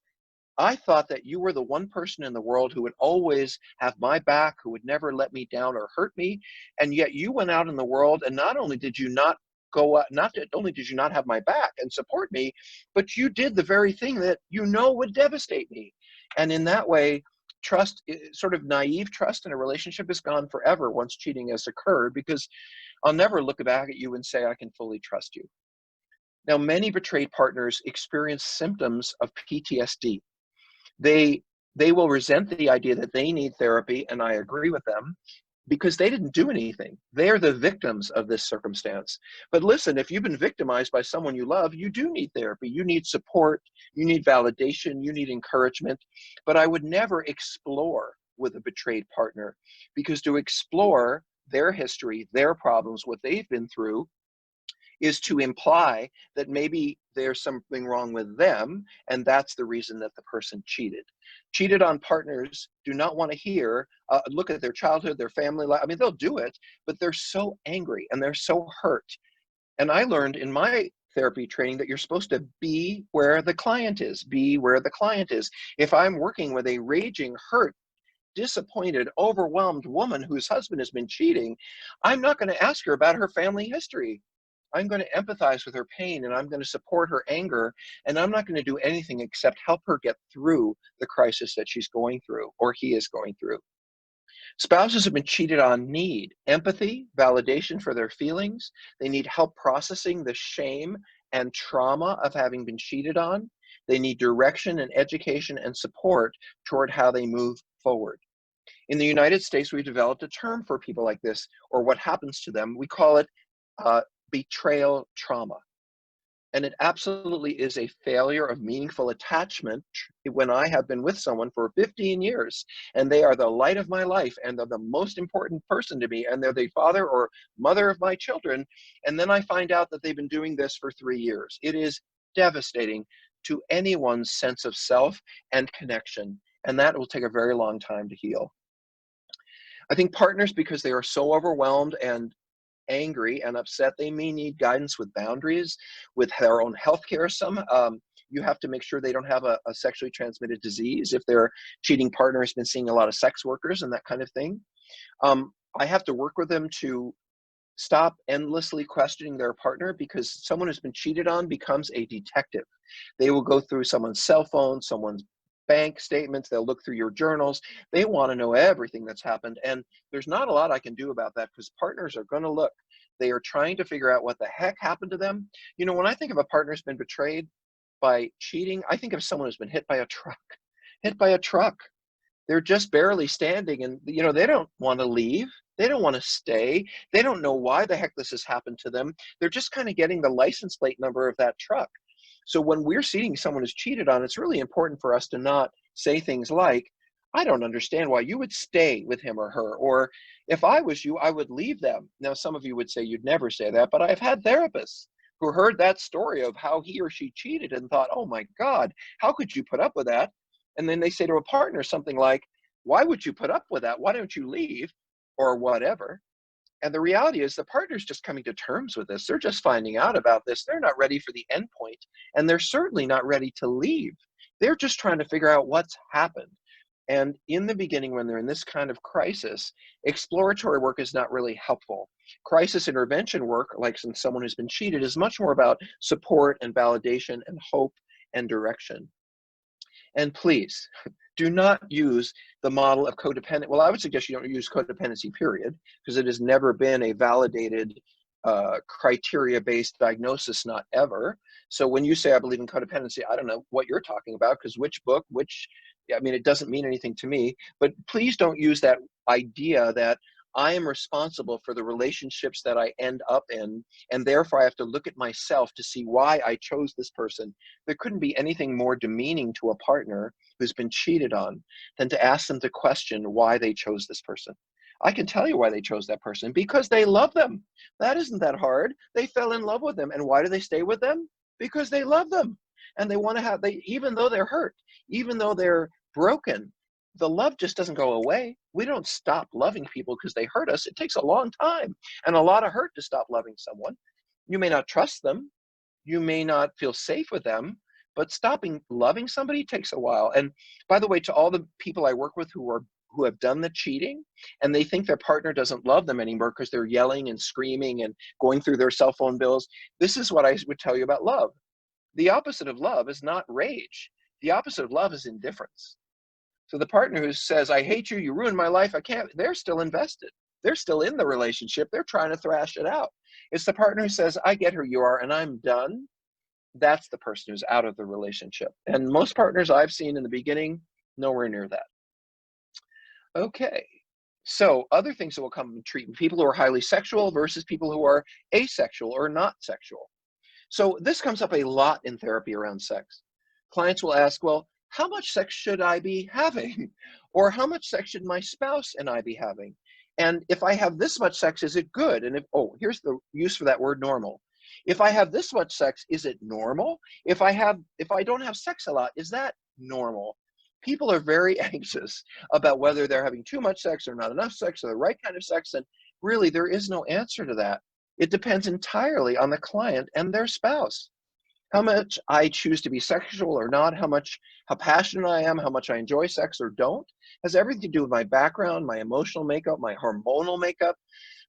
S2: I thought that you were the one person in the world who would always have my back, who would never let me down or hurt me. And yet you went out in the world and not only did you not go out, not only did you not have my back and support me, but you did the very thing that you know would devastate me. And in that way, trust, sort of naive trust in a relationship is gone forever once cheating has occurred, because I'll never look back at you and say, I can fully trust you. Now, many betrayed partners experience symptoms of PTSD. They they will resent the idea that they need therapy, and I agree with them, because they didn't do anything. They're the victims of this circumstance. But listen, if you've been victimized by someone you love, you do need therapy. You need support, you need validation, you need encouragement. But I would never explore with a betrayed partner, because to explore their history, their problems, what they've been through, is to imply that maybe there's something wrong with them, and that's the reason that the person cheated. Cheated on partners do not want to hear, look at their childhood, their family life. I mean, they'll do it, but they're so angry and they're so hurt. And I learned in my therapy training that you're supposed to be where the client is, be where the client is. If I'm working with a raging, hurt, disappointed, overwhelmed woman whose husband has been cheating, I'm not going to ask her about her family history. I'm going to empathize with her pain, and I'm going to support her anger, and I'm not going to do anything except help her get through the crisis that she's going through or he is going through. Spouses who've been cheated on need empathy, validation for their feelings. They need help processing the shame and trauma of having been cheated on. They need direction and education and support toward how they move forward. In the United States, we've developed a term for people like this, or what happens to them. We call it uh, betrayal trauma. And it absolutely is a failure of meaningful attachment when I have been with someone for 15 years and they are the light of my life and they're the most important person to me and they're the father or mother of my children. And then I find out that they've been doing this for 3 years. It is devastating to anyone's sense of self and connection. And that will take a very long time to heal. I think partners, because they are so overwhelmed and angry and upset, they may need guidance with boundaries, with their own healthcare. You have to make sure they don't have a sexually transmitted disease. If their cheating partner has been seeing a lot of sex workers and that kind of thing, I have to work with them to stop endlessly questioning their partner, because someone who's been cheated on becomes a detective. They will go through someone's cell phone, someone's bank statements, they'll look through your journals. They want to know everything that's happened. And there's not a lot I can do about that, because partners are going to look. They are trying to figure out what the heck happened to them. You know, when I think of a partner who's been betrayed by cheating, I think of someone who's been hit by a truck. Hit by a truck. They're just barely standing, and they don't want to leave. They don't want to stay. They don't know why the heck this has happened to them. They're just kind of getting the license plate number of that truck. So when we're seeing someone who's cheated on, it's really important for us to not say things like, I don't understand why you would stay with him or her, or if I was you, I would leave them. Now, some of you would say you'd never say that, but I've had therapists who heard that story of how he or she cheated and thought, oh my God, how could you put up with that? And then they say to a partner something like, why would you put up with that? Why don't you leave? Or whatever. And the reality is the partner's just coming to terms with this. They're just finding out about this. They're not ready for the end point, and they're certainly not ready to leave. They're just trying to figure out what's happened. And in the beginning, when they're in this kind of crisis, exploratory work is not really helpful. Crisis intervention work, like in someone who's been cheated, is much more about support and validation and hope and direction. And please, do not use the model of codependent. Well, I would suggest you don't use codependency, period, because it has never been a validated criteria-based diagnosis, not ever. So when you say I believe in codependency, I don't know what you're talking about, because which book, I mean, it doesn't mean anything to me. But please don't use that idea that I am responsible for the relationships that I end up in, and therefore I have to look at myself to see why I chose this person. There couldn't be anything more demeaning to a partner who's been cheated on than to ask them to question why they chose this person. I can tell you why they chose that person: because they love them. That isn't that hard. They fell in love with them. And why do they stay with them? Because they love them. And they want to have, even though they're hurt, even though they're broken, the love just doesn't go away. We don't stop loving people because they hurt us. It takes a long time and a lot of hurt to stop loving someone. You may not trust them. You may not feel safe with them, but stopping loving somebody takes a while. And by the way, to all the people I work with who have done the cheating and they think their partner doesn't love them anymore because they're yelling and screaming and going through their cell phone bills, this is what I would tell you about love. The opposite of love is not rage. The opposite of love is indifference. So the partner who says, I hate you, you ruined my life, I can't, they're still invested. They're still in the relationship. They're trying to thrash it out. It's the partner who says, I get who you are and I'm done. That's the person who's out of the relationship. And most partners I've seen in the beginning, nowhere near that. Okay. So other things that will come in treatment: people who are highly sexual versus people who are asexual or not sexual. So this comes up a lot in therapy around sex. Clients will ask, well, how much sex should I be having? Or how much sex should my spouse and I be having? And if I have this much sex, is it good? And if, oh, here's the use for that word normal. If I have this much sex, is it normal? If I don't have sex a lot, is that normal? People are very anxious about whether they're having too much sex or not enough sex or the right kind of sex. And really, there is no answer to that. It depends entirely on the client and their spouse. How much I choose to be sexual or not, how passionate I am, how much I enjoy sex or don't, has everything to do with my background, my emotional makeup, my hormonal makeup,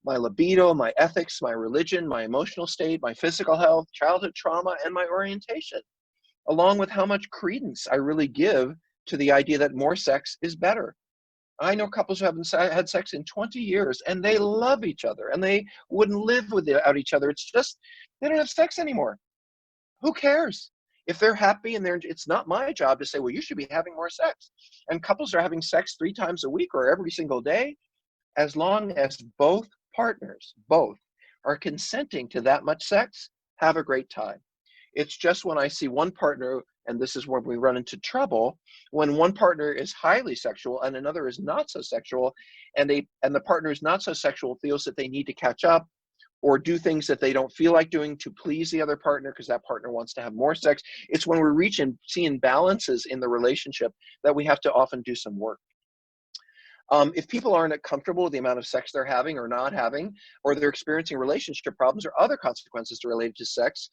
S2: my libido, my ethics, my religion, my emotional state, my physical health, childhood trauma, and my orientation, along with how much credence I really give to the idea that more sex is better. I know couples who haven't had sex in 20 years and they love each other and they wouldn't live without each other. It's just, they don't have sex anymore. Who cares? If they're happy and it's not my job to say, well, you should be having more sex. And couples are having sex 3 times a week or every single day, as long as both partners, both, are consenting to that much sex, have a great time. It's just when I see one partner, and this is where we run into trouble, when one partner is highly sexual and another is not so sexual, and the partner is not so sexual feels that they need to catch up or do things that they don't feel like doing to please the other partner because that partner wants to have more sex. It's when we reach and see imbalances in the relationship that we have to often do some work. If people aren't comfortable with the amount of sex they're having or not having, or they're experiencing relationship problems or other consequences related to sex,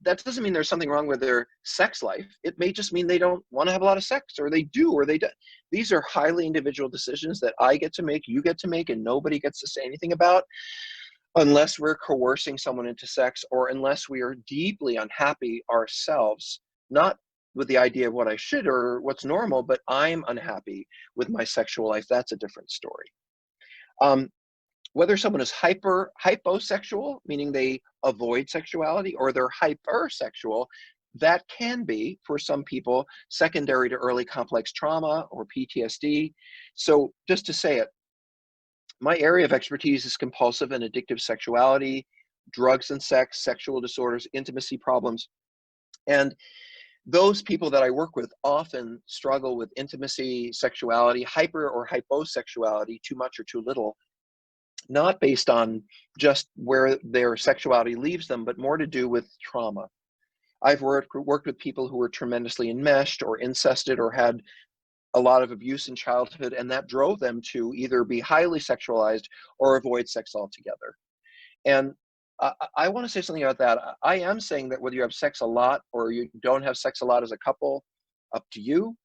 S2: that doesn't mean there's something wrong with their sex life. It may just mean they don't want to have a lot of sex, or they do, or they don't. These are highly individual decisions that I get to make, you get to make, and nobody gets to say anything about, unless we're coercing someone into sex or unless we are deeply unhappy ourselves, not with the idea of what I should or what's normal, but I'm unhappy with my sexual life. That's a different story. Whether someone is hyposexual, meaning they avoid sexuality, or they're hypersexual, that can be, for some people, secondary to early complex trauma or PTSD. So just to say it, my area of expertise is compulsive and addictive sexuality, drugs and sex, sexual disorders, intimacy problems. And those people that I work with often struggle with intimacy, sexuality, hyper or hyposexuality, too much or too little, not based on just where their sexuality leaves them, but more to do with trauma. I've worked with people who were tremendously enmeshed or incested or had a lot of abuse in childhood, and that drove them to either be highly sexualized or avoid sex altogether. And I want to say something about that. I am saying that whether you have sex a lot or you don't have sex a lot as a couple, up to you.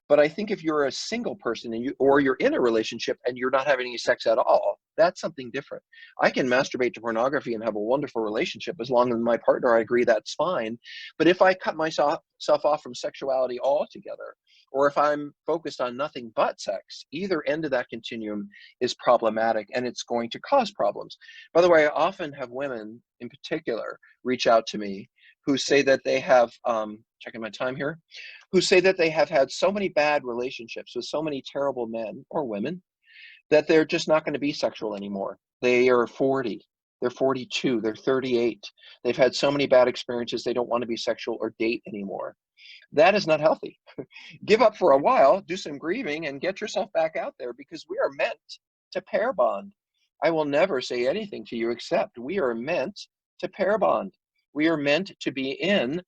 S2: But I think if you're a single person or you're in a relationship and you're not having any sex at all, That's something different. I can masturbate to pornography and have a wonderful relationship as long as my partner, I agree that's fine. But if I cut myself off from sexuality altogether, or if I'm focused on nothing but sex, either end of that continuum is problematic, and it's going to cause problems. By the way, I often have women in particular reach out to me who say that they have, checking my time here, who say that they have had so many bad relationships with so many terrible men or women that they're just not going to be sexual anymore. They are 40, they're 42, they're 38. They've had so many bad experiences, they don't want to be sexual or date anymore. That is not healthy. Give up for a while, do some grieving, and get yourself back out there, because we are meant to pair bond. I will never say anything to you except we are meant to pair bond. We are meant to be in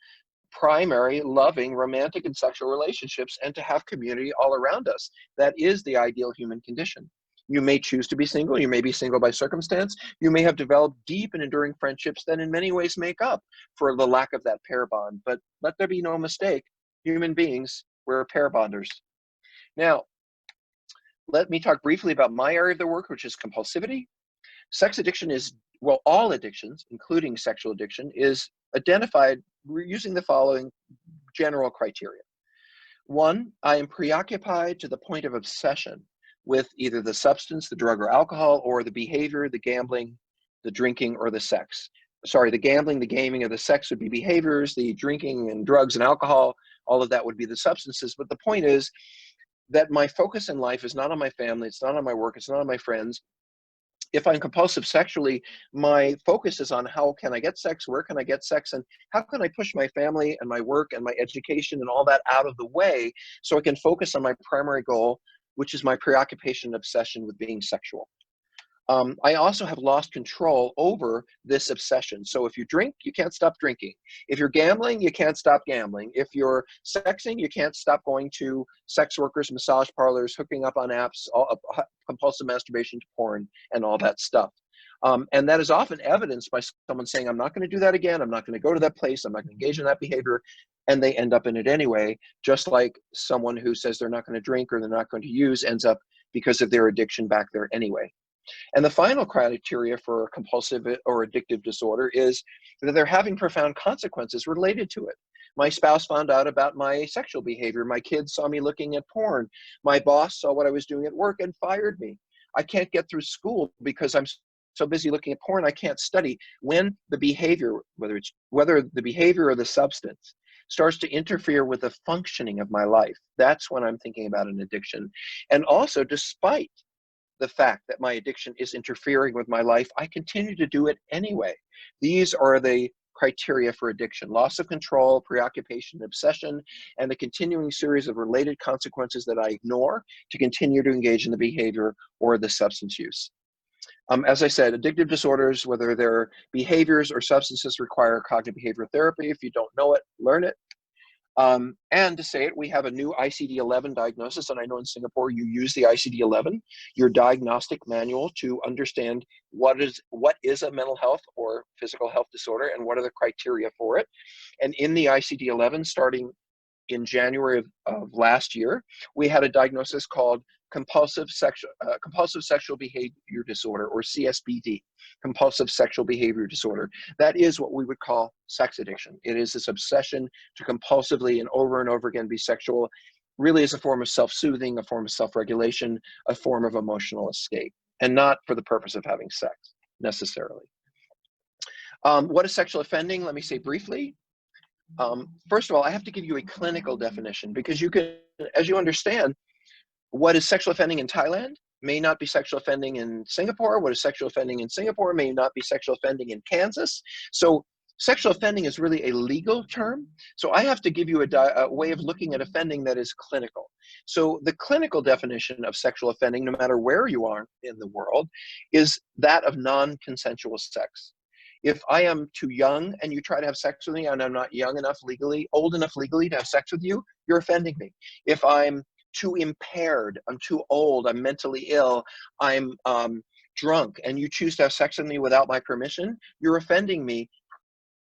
S2: primary, loving, romantic, and sexual relationships, and to have community all around us. That is the ideal human condition. You may choose to be single. You may be single by circumstance. You may have developed deep and enduring friendships that in many ways make up for the lack of that pair bond. But let there be no mistake, human beings, we're pair bonders. Now, let me talk briefly about my area of the work, which is compulsivity. Sex addiction is, well, all addictions, including sexual addiction, is identified using the following general criteria. One, I am preoccupied to the point of obsession with either the substance, the drug or alcohol, or the behavior, the gambling, the drinking, or the sex. Sorry, the gambling, the gaming, or the sex would be behaviors, the drinking and drugs and alcohol, all of that would be the substances. But the point is that my focus in life is not on my family, it's not on my work, it's not on my friends. If I'm compulsive sexually, my focus is on how can I get sex, where can I get sex, and how can I push my family and my work and my education and all that out of the way so I can focus on my primary goal, which is my preoccupation and obsession with being sexual. I also have lost control over this obsession. So if you drink, you can't stop drinking. If you're gambling, you can't stop gambling. If you're sexing, you can't stop going to sex workers, massage parlors, hooking up on apps, compulsive masturbation to porn, and all that stuff. And that is often evidenced by someone saying, I'm not going to do that again. I'm not going to go to that place. I'm not going to engage in that behavior. And they end up in it anyway, just like someone who says they're not going to drink or they're not going to use ends up because of their addiction back there anyway. And the final criteria for compulsive or addictive disorder is that they're having profound consequences related to it. My spouse found out about my sexual behavior. My kids saw me looking at porn. My boss saw what I was doing at work and fired me. I can't get through school because I'm so busy looking at porn, I can't study. When the behavior, whether the behavior or the substance, starts to interfere with the functioning of my life, that's when I'm thinking about an addiction. And also, despite the fact that my addiction is interfering with my life, I continue to do it anyway. These are the criteria for addiction: loss of control, preoccupation, obsession, and the continuing series of related consequences that I ignore to continue to engage in the behavior or the substance use. As I said, addictive disorders, whether they're behaviors or substances, require cognitive behavioral therapy. If you don't know it, learn it. And to say it, we have a new ICD-11 diagnosis, and I know in Singapore you use the ICD-11, your diagnostic manual, to understand what is a mental health or physical health disorder and what are the criteria for it. And in the ICD-11, starting in January of last year, we had a diagnosis called compulsive sexual behavior disorder, or CSBD, compulsive sexual behavior disorder. That is what we would call sex addiction. It is this obsession to compulsively and over again be sexual, really is a form of self-soothing, a form of self-regulation, a form of emotional escape, and not for the purpose of having sex necessarily. What is sexual offending? Let me say briefly. First of all, I have to give you a clinical definition, because you can, as you understand, what is sexual offending in Thailand may not be sexual offending in Singapore. What is sexual offending in Singapore may not be sexual offending in Kansas. So sexual offending is really a legal term. So I have to give you a way of looking at offending that is clinical. So the clinical definition of sexual offending, no matter where you are in the world, is that of non-consensual sex. If I am too young and you try to have sex with me and I'm not old enough legally to have sex with you, you're offending me. If I'm too impaired, I'm too old, I'm mentally ill, I'm drunk, and you choose to have sex with me without my permission, you're offending me.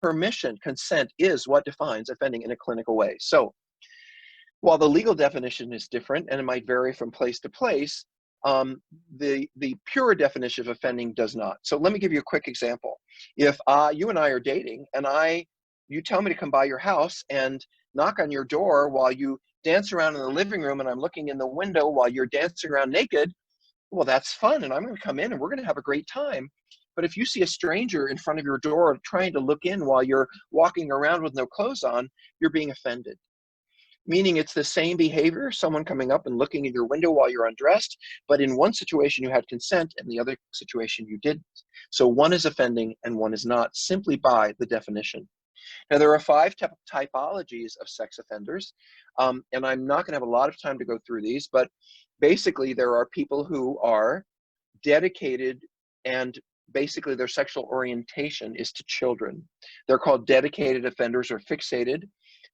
S2: Permission, consent, is what defines offending in a clinical way. So while the legal definition is different and it might vary from place to place, The pure definition of offending does not. So let me give you a quick example. If you and I are dating, and you tell me to come by your house and knock on your door while you dance around in the living room, and I'm looking in the window while you're dancing around naked, well, that's fun, and I'm going to come in and we're going to have a great time. But if you see a stranger in front of your door trying to look in while you're walking around with no clothes on, you're being offended. Meaning it's the same behavior, someone coming up and looking in your window while you're undressed, but in one situation you had consent and the other situation you didn't. So one is offending and one is not, simply by the definition. Now, there are 5 typologies of sex offenders, and I'm not going to have a lot of time to go through these, but basically there are people who are dedicated, and basically their sexual orientation is to children. They're called dedicated offenders or fixated.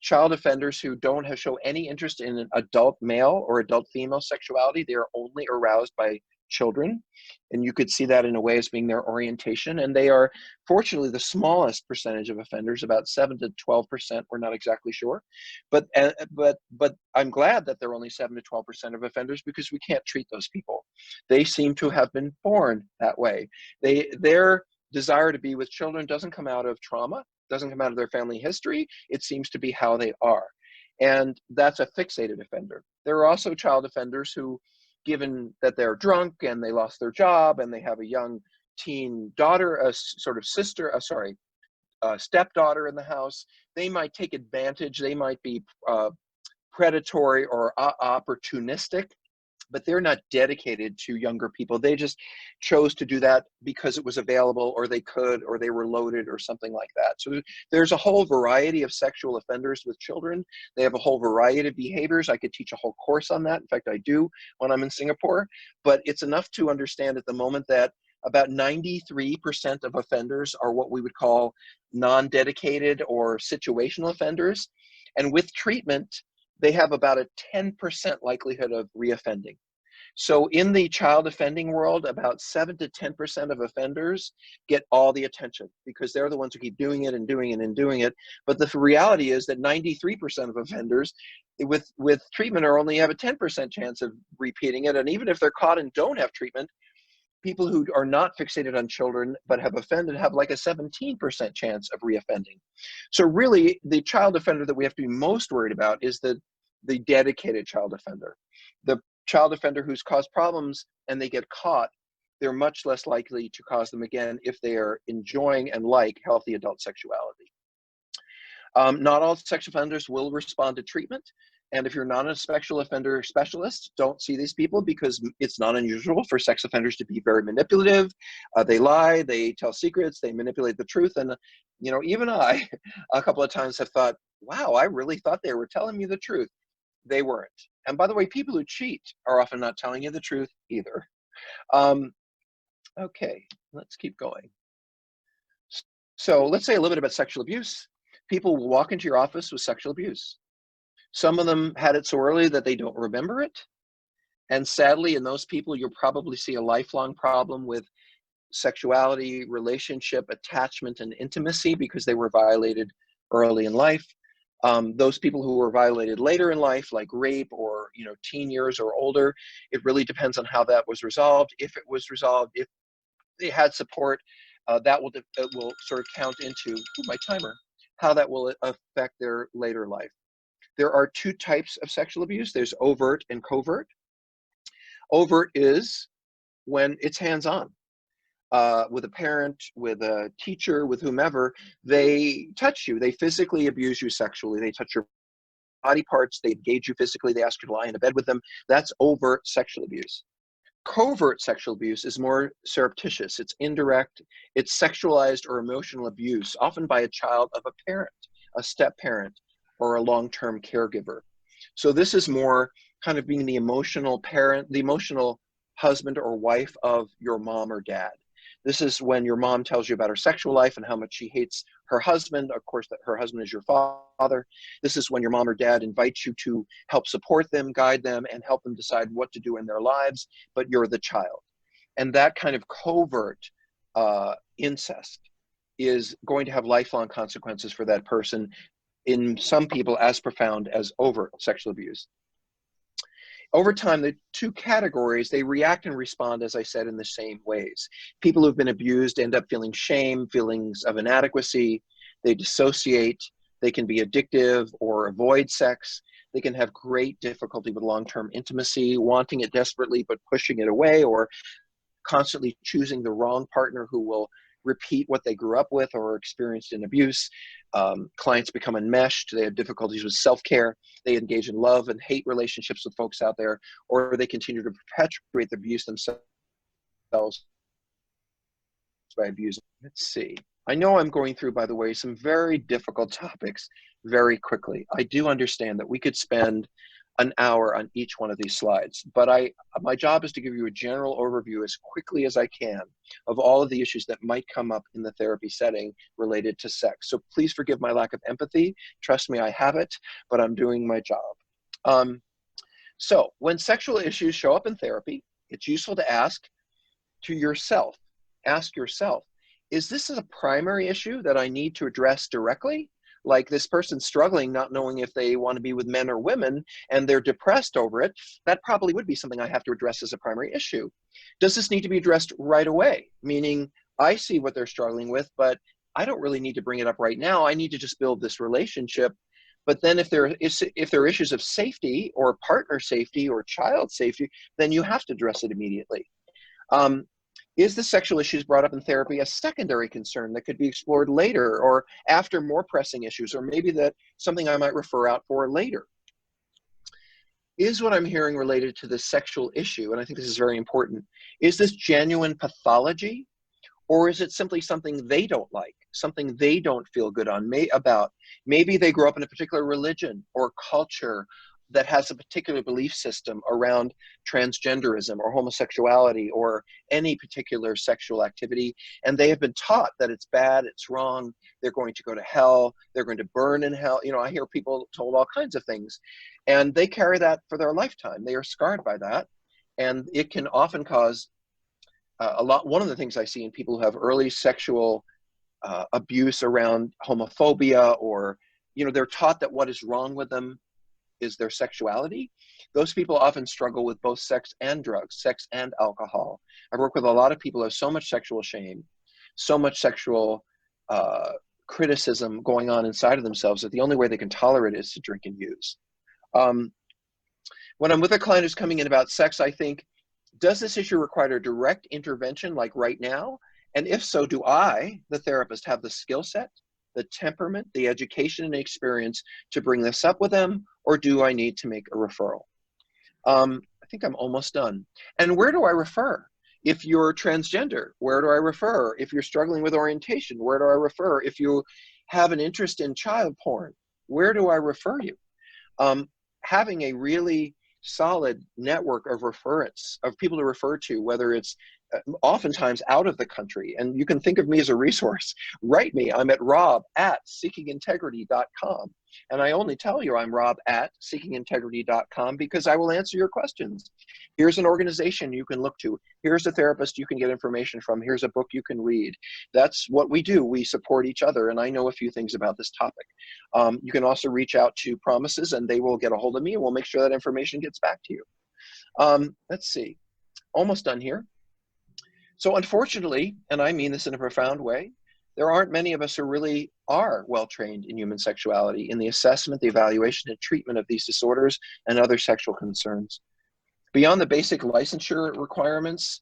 S2: Child offenders who don't show any interest in an adult male or adult female sexuality. They are only aroused by children. And you could see that in a way as being their orientation. And they are fortunately the smallest percentage of offenders, about 7 to 12%. We're not exactly sure. But I'm glad that they're only 7 to 12% of offenders, because we can't treat those people. They seem to have been born that way. Their desire to be with children doesn't come out of trauma, doesn't come out of their family history. It seems to be how they are. And that's a fixated offender. There are also child offenders who, given that they're drunk and they lost their job and they have a young teen daughter, a sort of stepdaughter in the house, they might take advantage. They might be predatory or opportunistic, but they're not dedicated to younger people. They just chose to do that because it was available, or they could, or they were loaded, or something like that. So there's a whole variety of sexual offenders with children. They have a whole variety of behaviors. I could teach a whole course on that. In fact, I do when I'm in Singapore. But it's enough to understand at the moment that about 93% of offenders are what we would call non-dedicated or situational offenders. And with treatment, they have about a 10% likelihood of reoffending. So in the child offending world, about 7 to 10% of offenders get all the attention, because they're the ones who keep doing it and doing it and doing it. But the reality is that 93% of offenders with treatment are only have a 10% chance of repeating it. And even if they're caught and don't have treatment, people who are not fixated on children but have offended have like a 17% chance of reoffending. So really, the child offender that we have to be most worried about is the dedicated child offender. The child offender who's caused problems and they get caught, they're much less likely to cause them again if they are enjoying and like healthy adult sexuality. Not all sex offenders will respond to treatment. And if you're not a sexual offender specialist, don't see these people, because it's not unusual for sex offenders to be very manipulative. They lie, they tell secrets, they manipulate the truth. And, even I, a couple of times have thought, wow, I really thought they were telling me the truth. They weren't. And by the way, people who cheat are often not telling you the truth either. Okay, let's keep going. So let's say a little bit about sexual abuse. People will walk into your office with sexual abuse. Some of them had it so early that they don't remember it. And sadly, in those people, you'll probably see a lifelong problem with sexuality, relationship, attachment, and intimacy, because they were violated early in life. Those people who were violated later in life, like rape or teen years or older, it really depends on how that was resolved. If it was resolved, if they had support, that will sort of count into my timer, how that will affect their later life. There are 2 types of sexual abuse. There's overt and covert. Overt is when it's hands-on. With a parent, with a teacher, with whomever, they touch you. They physically abuse you sexually. They touch your body parts. They engage you physically. They ask you to lie in a bed with them. That's overt sexual abuse. Covert sexual abuse is more surreptitious. It's indirect. It's sexualized or emotional abuse, often by a child of a parent, a step-parent, or a long-term caregiver. So this is more kind of being the emotional parent, the emotional husband or wife of your mom or dad. This is when your mom tells you about her sexual life and how much she hates her husband. Of course, that her husband is your father. This is when your mom or dad invites you to help support them, guide them, and help them decide what to do in their lives, but you're the child. And that kind of covert incest is going to have lifelong consequences for that person, in some people as profound as overt sexual abuse. over time, the two categories, they react and respond, as I said, in the same ways. People who've been abused end up feeling shame, feelings of inadequacy. They dissociate. They can be addictive or avoid sex. They can have great difficulty with long-term intimacy, wanting it desperately but pushing it away, or constantly choosing the wrong partner who will repeat what they grew up with or experienced in abuse. Clients become enmeshed. They have difficulties with self-care. They engage in love and hate relationships with folks out there, or they continue to perpetuate the abuse themselves by abusing. Let's see. I know I'm going through, by the way, some very difficult topics very quickly. I do understand that we could spend an hour on each one of these slides, but my job is to give you a general overview as quickly as I can of all of the issues that might come up in the therapy setting related to sex. So please forgive my lack of empathy. Trust me, I have it, but I'm doing my job. So when sexual issues show up in therapy, it's useful to ask yourself, is this a primary issue that I need to address directly? Like this person struggling, not knowing if they want to be with men or women, and they're depressed over it, that probably would be something I have to address as a primary issue. Does this need to be addressed right away? Meaning, I see what they're struggling with, but I don't really need to bring it up right now. I need to just build this relationship. But then if there are issues of safety or partner safety or child safety, then you have to address it immediately. Is the sexual issues brought up in therapy a secondary concern that could be explored later or after more pressing issues, or maybe that something I might refer out for later? Is what I'm hearing related to the sexual issue, and I think this is very important, is this genuine pathology, or is it simply something they don't like, something they don't feel good about? Maybe they grew up in a particular religion or culture that has a particular belief system around transgenderism or homosexuality or any particular sexual activity, and they have been taught that it's bad, it's wrong, they're going to go to hell, they're going to burn in hell. You know, I hear people told all kinds of things, and they carry that for their lifetime. They are scarred by that, and it can often cause one of the things I see in people who have early sexual abuse around homophobia, or, you know, they're taught that what is wrong with them is their sexuality. Those people often struggle with both sex and drugs, sex and alcohol. I work with a lot of people who have so much sexual shame, so much sexual criticism going on inside of themselves that the only way they can tolerate it is to drink and use. When I'm with a client who's coming in about sex, I think, does this issue require a direct intervention like right now? And if so, do I, the therapist, have the skill set, the temperament, the education and experience to bring this up with them, or do I need to make a referral? I think I'm almost done. And where do I refer? If you're transgender, where do I refer? If you're struggling with orientation, where do I refer? If you have an interest in child porn, where do I refer you? Having a really solid network of reference, of people to refer to, whether it's oftentimes out of the country, and you can think of me as a resource. Write me. I'm at rob@seekingintegrity.com. And I only tell you I'm rob@seekingintegrity.com because I will answer your questions. Here's an organization you can look to. Here's a therapist you can get information from. Here's a book you can read. That's what we do. We support each other, and I know a few things about this topic. You can also reach out to Promises, and they will get a hold of me, and we'll make sure that information gets back to you. Let's see. Almost done here. So unfortunately, and I mean this in a profound way, there aren't many of us who really are well-trained in human sexuality, in the assessment, the evaluation, and treatment of these disorders and other sexual concerns. Beyond the basic licensure requirements,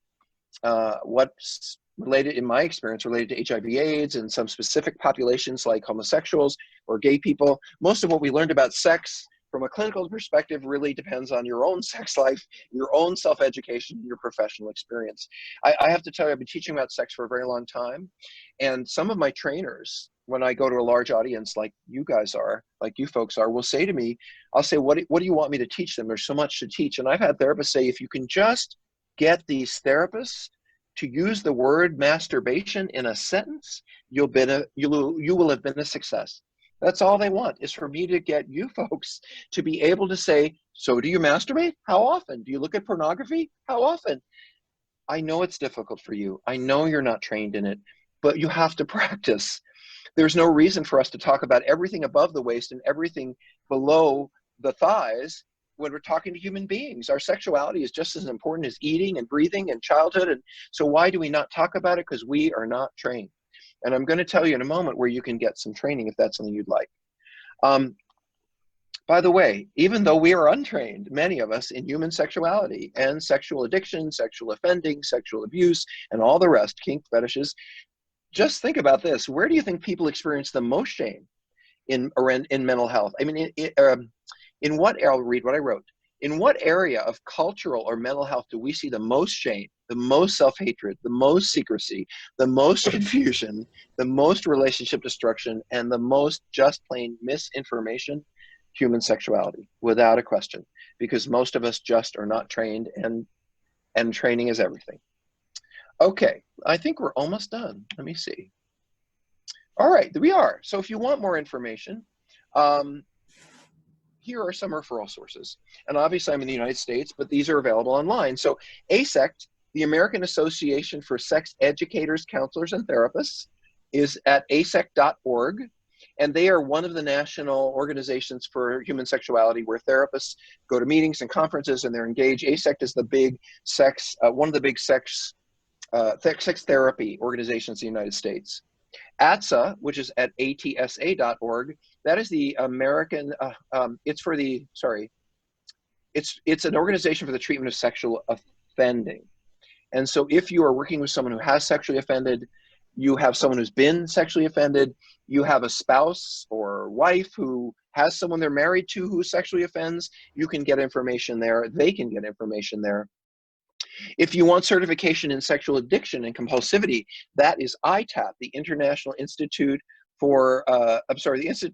S2: what's related, in my experience, related to HIV/AIDS and some specific populations like homosexuals or gay people, most of what we learned about sex from a clinical perspective really depends on your own sex life, your own self-education, your professional experience. I have to tell you, I've been teaching about sex for a very long time, and some of my trainers, when I go to a large audience like you guys are, like you folks are, will say to me, I'll say, what do you want me to teach them? There's so much to teach. And I've had therapists say, if you can just get these therapists to use the word masturbation in a sentence, you will have been a success. That's all they want, is for me to get you folks to be able to say, so do you masturbate? How often? Do you look at pornography? How often? I know it's difficult for you. I know you're not trained in it, but you have to practice. There's no reason for us to talk about everything above the waist and everything below the thighs when we're talking to human beings. Our sexuality is just as important as eating and breathing and childhood. And so why do we not talk about it? Because we are not trained. And I'm going to tell you in a moment where you can get some training if that's something you'd like. By the way, even though we are untrained, many of us, in human sexuality and sexual addiction, sexual offending, sexual abuse, and all the rest, kink, fetishes, just think about this. Where do you think people experience the most shame in mental health? I mean, in what, I'll read what I wrote. In what area of cultural or mental health do we see the most shame, the most self-hatred, the most secrecy, the most confusion, the most relationship destruction, and the most just plain misinformation? Human sexuality, without a question, because most of us just are not trained, and training is everything. Okay, I think we're almost done. Let me see. All right, we are. So if you want more information, here are some referral sources. And obviously I'm in the United States, but these are available online. So AASECT, the American Association for Sex Educators, Counselors, and Therapists, is at asect.org. And they are one of the national organizations for human sexuality where therapists go to meetings and conferences and they're engaged. AASECT is the big sex, one of the big sex therapy organizations in the United States. ATSA, which is at atsa.org, that is the American, it's an organization for the treatment of sexual offending. And so if you are working with someone who has sexually offended, you have someone who's been sexually offended, you have a spouse or wife who has someone they're married to who sexually offends, you can get information there. They can get information there. If you want certification in sexual addiction and compulsivity, that is ITAP, the International Institute for, IITAP,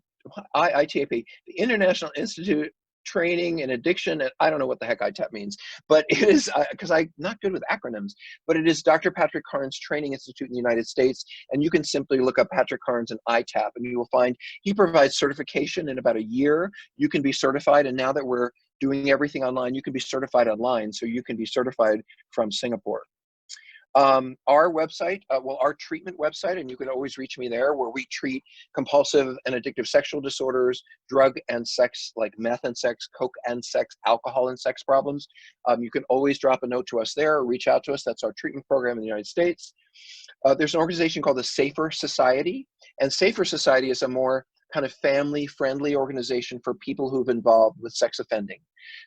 S2: the International Institute Training in Addiction, and I don't know what the heck ITAP means, but it is, because I'm not good with acronyms, but it is Dr. Patrick Carnes Training Institute in the United States, and you can simply look up Patrick Carnes and ITAP, and you will find he provides certification in about a year. You can be certified, and now that we're doing everything online, you can be certified online, so you can be certified from Singapore. Our website, our treatment website, and you can always reach me there, where we treat compulsive and addictive sexual disorders, drug and sex, like meth and sex, coke and sex, alcohol and sex problems. You can always drop a note to us there or reach out to us. That's our treatment program in the United States. There's an organization called the Safer Society, and Safer Society is a more kind of family-friendly organization for people who've been involved with sex offending.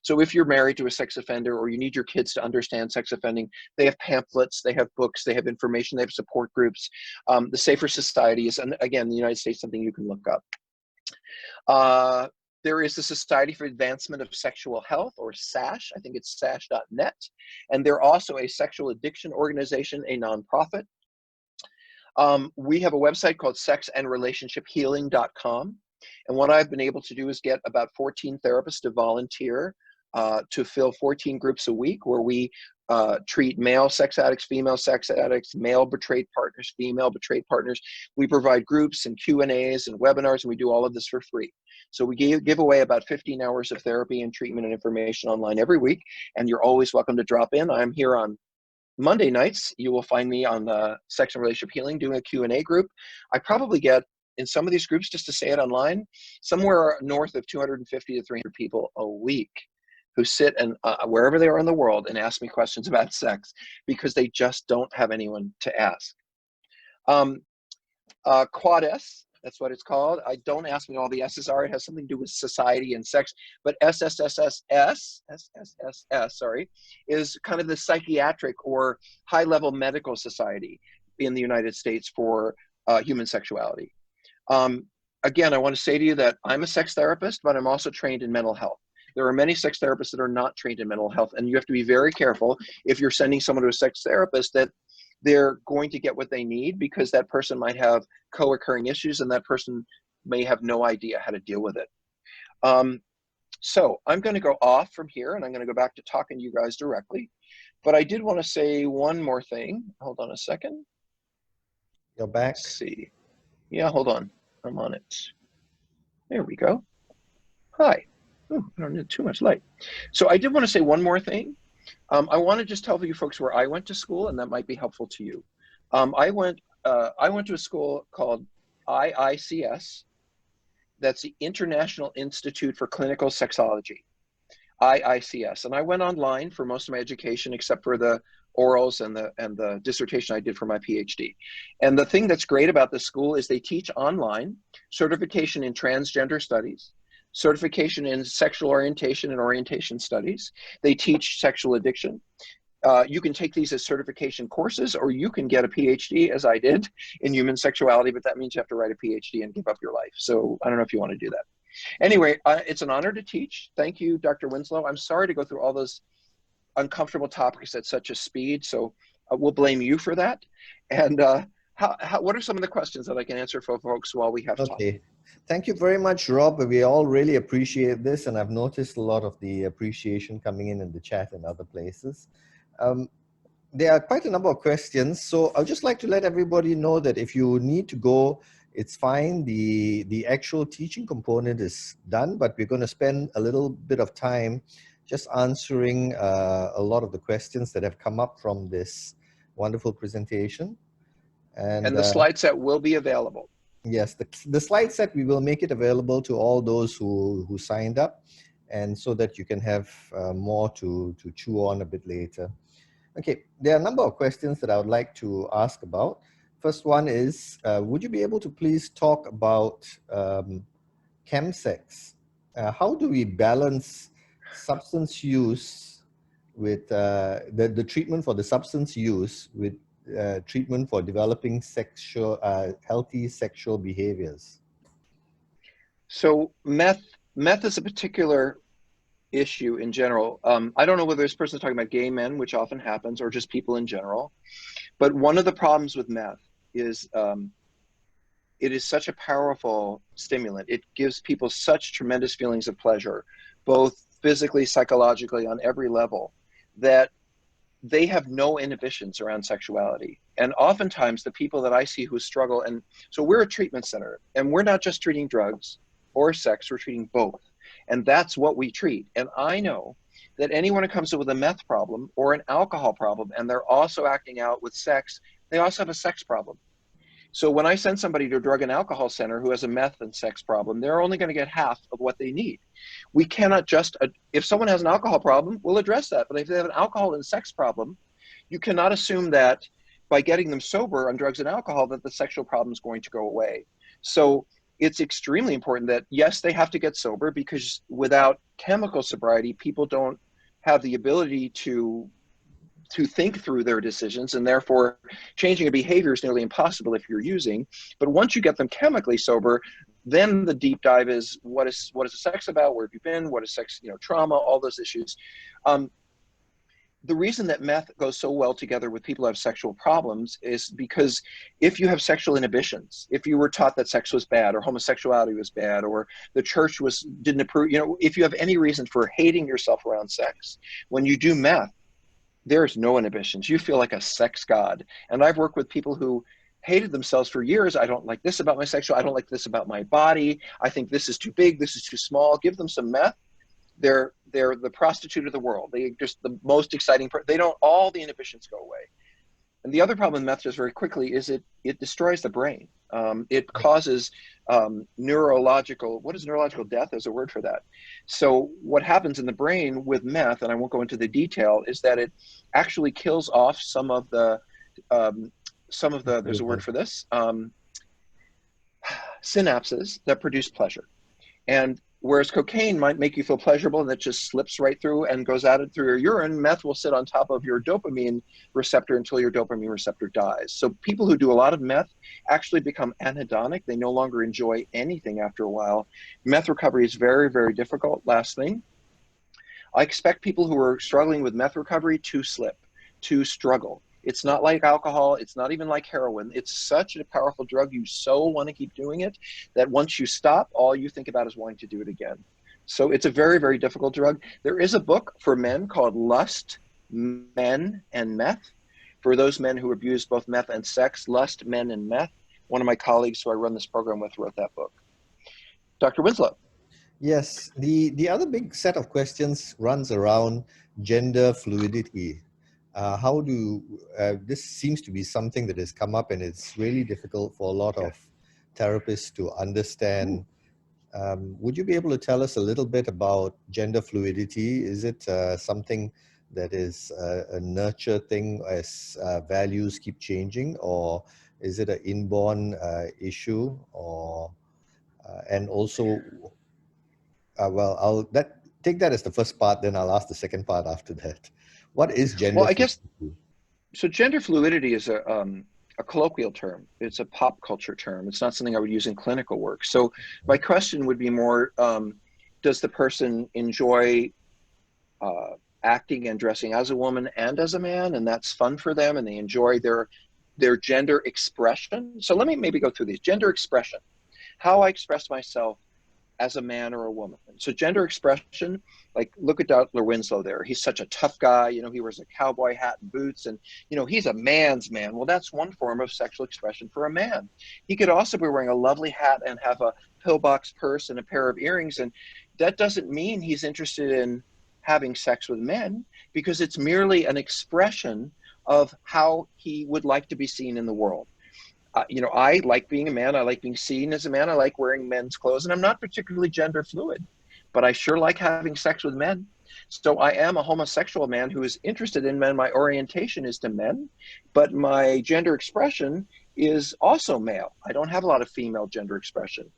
S2: So if you're married to a sex offender or you need your kids to understand sex offending, they have pamphlets, they have books, they have information, they have support groups. The Safer Society is, again, in the United States, something you can look up. There is the Society for Advancement of Sexual Health, or SASH, I think it's sash.net. And they're also a sexual addiction organization, a nonprofit. We have a website called sexandrelationshiphealing.com. And what I've been able to do is get about 14 therapists to volunteer to fill 14 groups a week, where we treat male sex addicts, female sex addicts, male betrayed partners, female betrayed partners. We provide groups and Q&As and webinars, and we do all of this for free. So we give away about 15 hours of therapy and treatment and information online every week, and you're always welcome to drop in. I'm here on Monday nights. You will find me on Sex and Relationship Healing doing a Q&A group. I probably get, in some of these groups, just to say it online, somewhere north of 250 to 300 people a week who sit and wherever they are in the world and ask me questions about sex because they just don't have anyone to ask. Quad S, that's what it's called. Don't ask me all the S's are. It has something to do with society and sex. But SSSS, is kind of the psychiatric or high-level medical society in the United States for human sexuality. Again, I want to say to you that I'm a sex therapist, but I'm also trained in mental health. There are many sex therapists that are not trained in mental health, and you have to be very careful if you're sending someone to a sex therapist that they're going to get what they need, because that person might have co-occurring issues and that person may have no idea how to deal with it. So I'm going to go off from here and I'm going to go back to talking to you guys directly. But I did want to say one more thing. Hold on a second.
S1: You're back.
S2: Let's see. Yeah, hold on. I'm on it. There we go. Hi. Oh, I don't need too much light. So I did want to say one more thing. I want to just tell you folks where I went to school, and that might be helpful to you. I went to a school called IICS. That's the International Institute for Clinical Sexology. IICS. And I went online for most of my education, except for the orals and the dissertation I did for my PhD. And the thing that's great about this school is they teach online certification in transgender studies, certification in sexual orientation and orientation studies. They teach sexual addiction. You can take these as certification courses, or you can get a PhD, as I did, in human sexuality, but that means you have to write a PhD and give up your life. So I don't know if you want to do that. Anyway, it's an honor to teach. Thank you, Dr. Winslow. I'm sorry to go through all those uncomfortable topics at such a speed, so we'll blame you for that. And what are some of the questions that I can answer for folks while we have time?
S1: Okay. Thank you very much, Rob. We all really appreciate this, and I've noticed a lot of the appreciation coming in the chat and other places. There are quite a number of questions, so I'd just like to let everybody know that if you need to go, it's fine. The actual teaching component is done, but we're going to spend a little bit of time just answering a lot of the questions that have come up from this wonderful presentation.
S2: And the slide set will be available.
S1: Yes, the slide set, we will make it available to all those who signed up, and so that you can have more to chew on a bit later. Okay, there are a number of questions that I would like to ask about. First one is, would you be able to please talk about chemsex? How do we balance substance use with the treatment for the substance use with treatment for developing healthy sexual behaviors?
S2: So meth is a particular issue in general. I don't know whether this person is talking about gay men, which often happens, or just people in general. But one of the problems with meth is it is such a powerful stimulant. It gives people such tremendous feelings of pleasure, both physically, psychologically, on every level, that they have no inhibitions around sexuality. And oftentimes the people that I see who struggle, and so we're a treatment center, and we're not just treating drugs or sex, we're treating both. And that's what we treat. And I know that anyone who comes up with a meth problem or an alcohol problem, and they're also acting out with sex, they also have a sex problem. So when I send somebody to a drug and alcohol center who has a meth and sex problem, they're only going to get half of what they need. We cannot just, if someone has an alcohol problem, we'll address that. But if they have an alcohol and sex problem, you cannot assume that by getting them sober on drugs and alcohol that the sexual problem is going to go away. So it's extremely important that, yes, they have to get sober, because without chemical sobriety, people don't have the ability to think through their decisions, and therefore changing a behavior is nearly impossible if you're using. But once you get them chemically sober, then the deep dive is what is the sex about, where have you been, what is sex, trauma, all those issues. The reason that meth goes so well together with people who have sexual problems is because if you have sexual inhibitions, if you were taught that sex was bad or homosexuality was bad or the church didn't approve, if you have any reason for hating yourself around sex, when you do meth, there's no inhibitions. You feel like a sex god. And I've worked with people who hated themselves for years. I don't like this about my sexual, I don't like this about my body. I think this is too big, this is too small. Give them some meth. They're the prostitute of the world. They just the most exciting. All the inhibitions go away. And the other problem with meth, just very quickly, is it destroys the brain. It causes neurological, what is neurological death? There's a word for that. So what happens in the brain with meth, and I won't go into the detail, is that it actually kills off some of the there's a word for this, synapses that produce pleasure. And whereas cocaine might make you feel pleasurable and it just slips right through and goes out through your urine, meth will sit on top of your dopamine receptor until your dopamine receptor dies. So people who do a lot of meth actually become anhedonic. They no longer enjoy anything after a while. Meth recovery is very, very difficult. Last thing, I expect people who are struggling with meth recovery to slip, to struggle. It's not like alcohol. It's not even like heroin. It's such a powerful drug. You so want to keep doing it that once you stop, all you think about is wanting to do it again. So it's a very, very difficult drug. There is a book for men called Lust, Men, and Meth. For those men who abuse both meth and sex, Lust, Men, and Meth. One of my colleagues who I run this program with wrote that book. Dr. Winslow.
S1: Yes, the other big set of questions runs around gender fluidity. This seems to be something that has come up, and it's really difficult for a lot of therapists to understand Would you be able to tell us a little bit about gender fluidity? Is it something that is a nurture thing as values keep changing, or is it an inborn issue? Or and also, well, take that as the first part, then I'll ask the second part after that. What is
S2: Well,
S1: gender
S2: I guess
S1: fluidity?
S2: so. Gender fluidity is a colloquial term. It's a pop culture term. It's not something I would use in clinical work. So my question would be more: does the person enjoy acting and dressing as a woman and as a man, and that's fun for them, and they enjoy their gender expression? So let me maybe go through these. Gender expression: how I express myself as a man or a woman. So gender expression, like look at Dr. Winslow there. He's such a tough guy. You know, he wears a cowboy hat and boots, and you know, he's a man's man. Well, that's one form of sexual expression for a man. He could also be wearing a lovely hat and have a pillbox purse and a pair of earrings, and that doesn't mean he's interested in having sex with men, because it's merely an expression of how he would like to be seen in the world. You know, I like being a man. I like being seen as a man. I like wearing men's clothes, and I'm not particularly gender fluid, but I sure like having sex with men. So I am a homosexual man who is interested in men. My orientation is to men, but my gender expression is also male. I don't have a lot of female gender expression.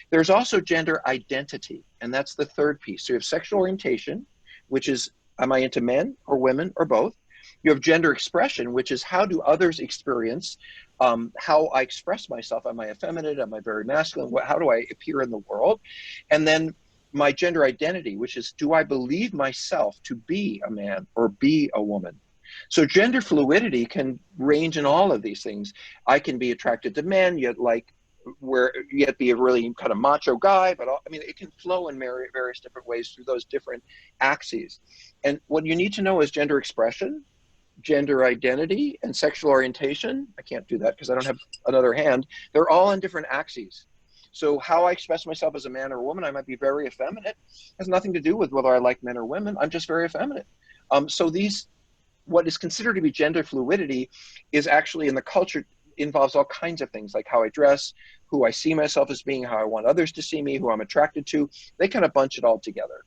S2: There's also gender identity, and that's the third piece. So you have sexual orientation, which is, am I into men or women or both? You have gender expression, which is how do others experience how I express myself. Am I effeminate? Am I very masculine? How do I appear in the world? And then my gender identity, which is, do I believe myself to be a man or be a woman? So gender fluidity can range in all of these things. I can be attracted to men, yet be a really kind of macho guy, but I mean, it can flow in various different ways through those different axes. And what you need to know is gender expression, gender identity, and sexual orientation. I can't do that because I don't have another hand. They're all on different axes. So how I express myself as a man or a woman, I might be very effeminate. It has nothing to do with whether I like men or women. I'm just very effeminate. So what is considered to be gender fluidity is actually in the culture involves all kinds of things, like how I dress, who I see myself as being, how I want others to see me, who I'm attracted to. They kind of bunch it all together.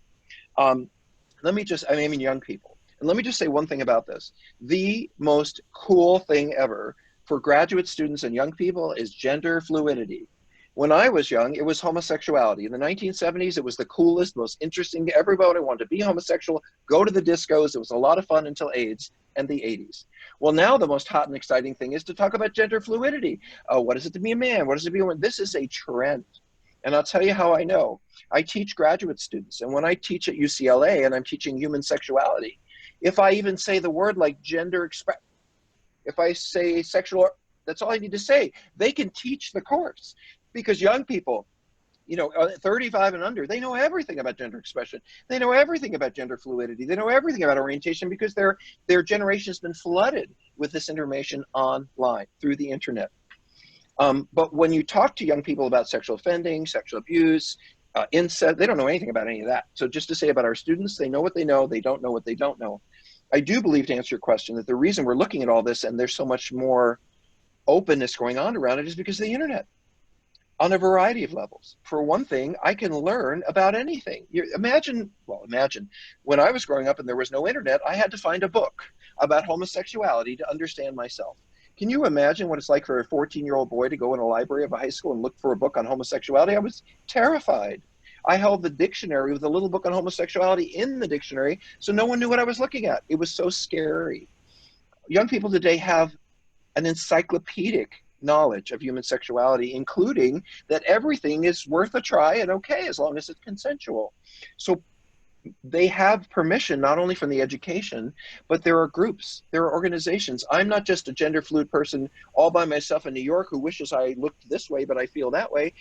S2: I mean, young people. And let me just say one thing about this. The most cool thing ever for graduate students and young people is gender fluidity. When I was young, it was homosexuality. In the 1970s, it was the coolest, most interesting. Everybody wanted to be homosexual, go to the discos. It was a lot of fun until AIDS and the 80s. Well, now the most hot and exciting thing is to talk about gender fluidity. What is it to be a man? What is it to be a woman? This is a trend. And I'll tell you how I know. I teach graduate students, and when I teach at UCLA and I'm teaching human sexuality, if I even say the word like if I say sexual, that's all I need to say. They can teach the course, because young people, 35 and under, they know everything about gender expression. They know everything about gender fluidity. They know everything about orientation, because their generation has been flooded with this information online through the internet. But when you talk to young people about sexual offending, sexual abuse, incest, they don't know anything about any of that. So just to say about our students, they know what they know, they don't know what they don't know. I do believe, to answer your question, that the reason we're looking at all this and there's so much more openness going on around it is because of the internet on a variety of levels. For one thing, I can learn about anything. Imagine when I was growing up and there was no internet, I had to find a book about homosexuality to understand myself. Can you imagine what it's like for a 14-year-old boy to go in a library of a high school and look for a book on homosexuality? I was terrified. I held the dictionary with a little book on homosexuality in the dictionary, so no one knew what I was looking at. It was so scary. Young people today have an encyclopedic knowledge of human sexuality, including that everything is worth a try and okay as long as it's consensual. So they have permission not only from the education, but there are groups, there are organizations. I'm not just a gender fluid person all by myself in New York who wishes I looked this way, but I feel that way.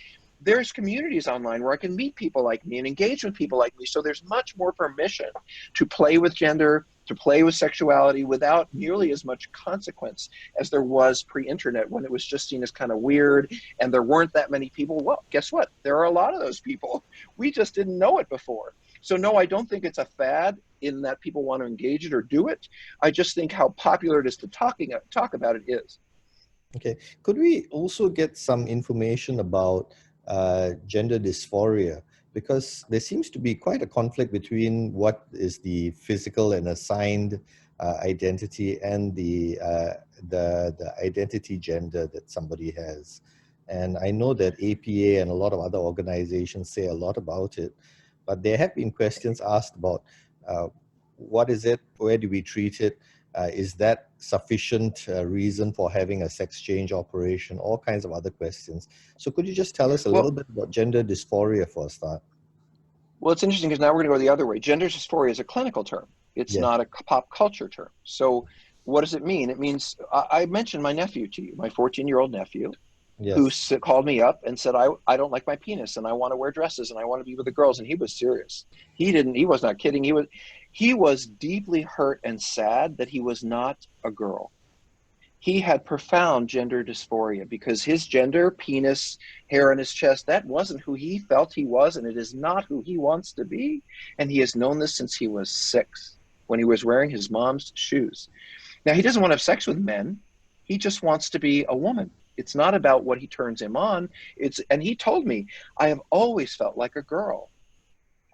S2: There's communities online where I can meet people like me and engage with people like me. So there's much more permission to play with gender, to play with sexuality without nearly as much consequence as there was pre-internet, when it was just seen as kind of weird and there weren't that many people. Well, guess what? There are a lot of those people. We just didn't know it before. So no, I don't think it's a fad in that people want to engage it or do it. I just think how popular it is to talk about it is.
S1: Okay. Could we also get some information about gender dysphoria, because there seems to be quite a conflict between what is the physical and assigned identity and the identity gender that somebody has. And I know that APA and a lot of other organizations say a lot about it, but there have been questions asked about what is it, where do we treat it, is that sufficient reason for having a sex change operation, all kinds of other questions. So could you just tell us a little bit about gender dysphoria for a start?
S2: Well, it's interesting because now we're going to go the other way. Gender dysphoria is a clinical term. It's
S1: Yes.
S2: not a pop culture term. So what does it mean? It means, I mentioned my nephew to you, my 14-year-old nephew, who
S1: Yes.
S2: called me up and said, I don't like my penis and I want to wear dresses and I want to be with the girls. And he was serious. He was not kidding. He was deeply hurt and sad that he was not a girl. He had profound gender dysphoria because his gender, penis, hair on his chest, that wasn't who he felt he was, and it is not who he wants to be. And he has known this since he was 6, when he was wearing his mom's shoes. Now, he doesn't want to have sex with men. He just wants to be a woman. It's not about what he turns him on. And he told me, I have always felt like a girl.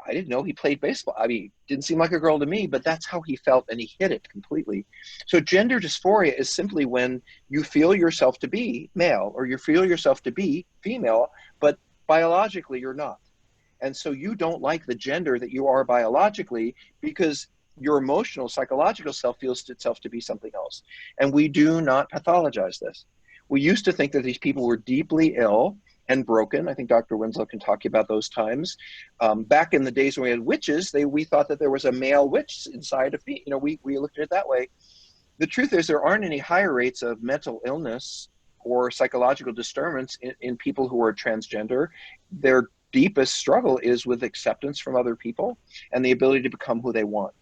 S2: I didn't know he played baseball. I mean, didn't seem like a girl to me, but that's how he felt, and he hid it completely. So gender dysphoria is simply when you feel yourself to be male or you feel yourself to be female, but biologically you're not. And so you don't like the gender that you are biologically because your emotional, psychological self feels itself to be something else. And we do not pathologize this. We used to think that these people were deeply ill and broken. I think Dr. Winslow can talk about those times. Back in the days when we had witches, we thought that there was a male witch inside of me. We looked at it that way. The truth is there aren't any higher rates of mental illness or psychological disturbance in people who are transgender. Their deepest struggle is with acceptance from other people and the ability to become who they want.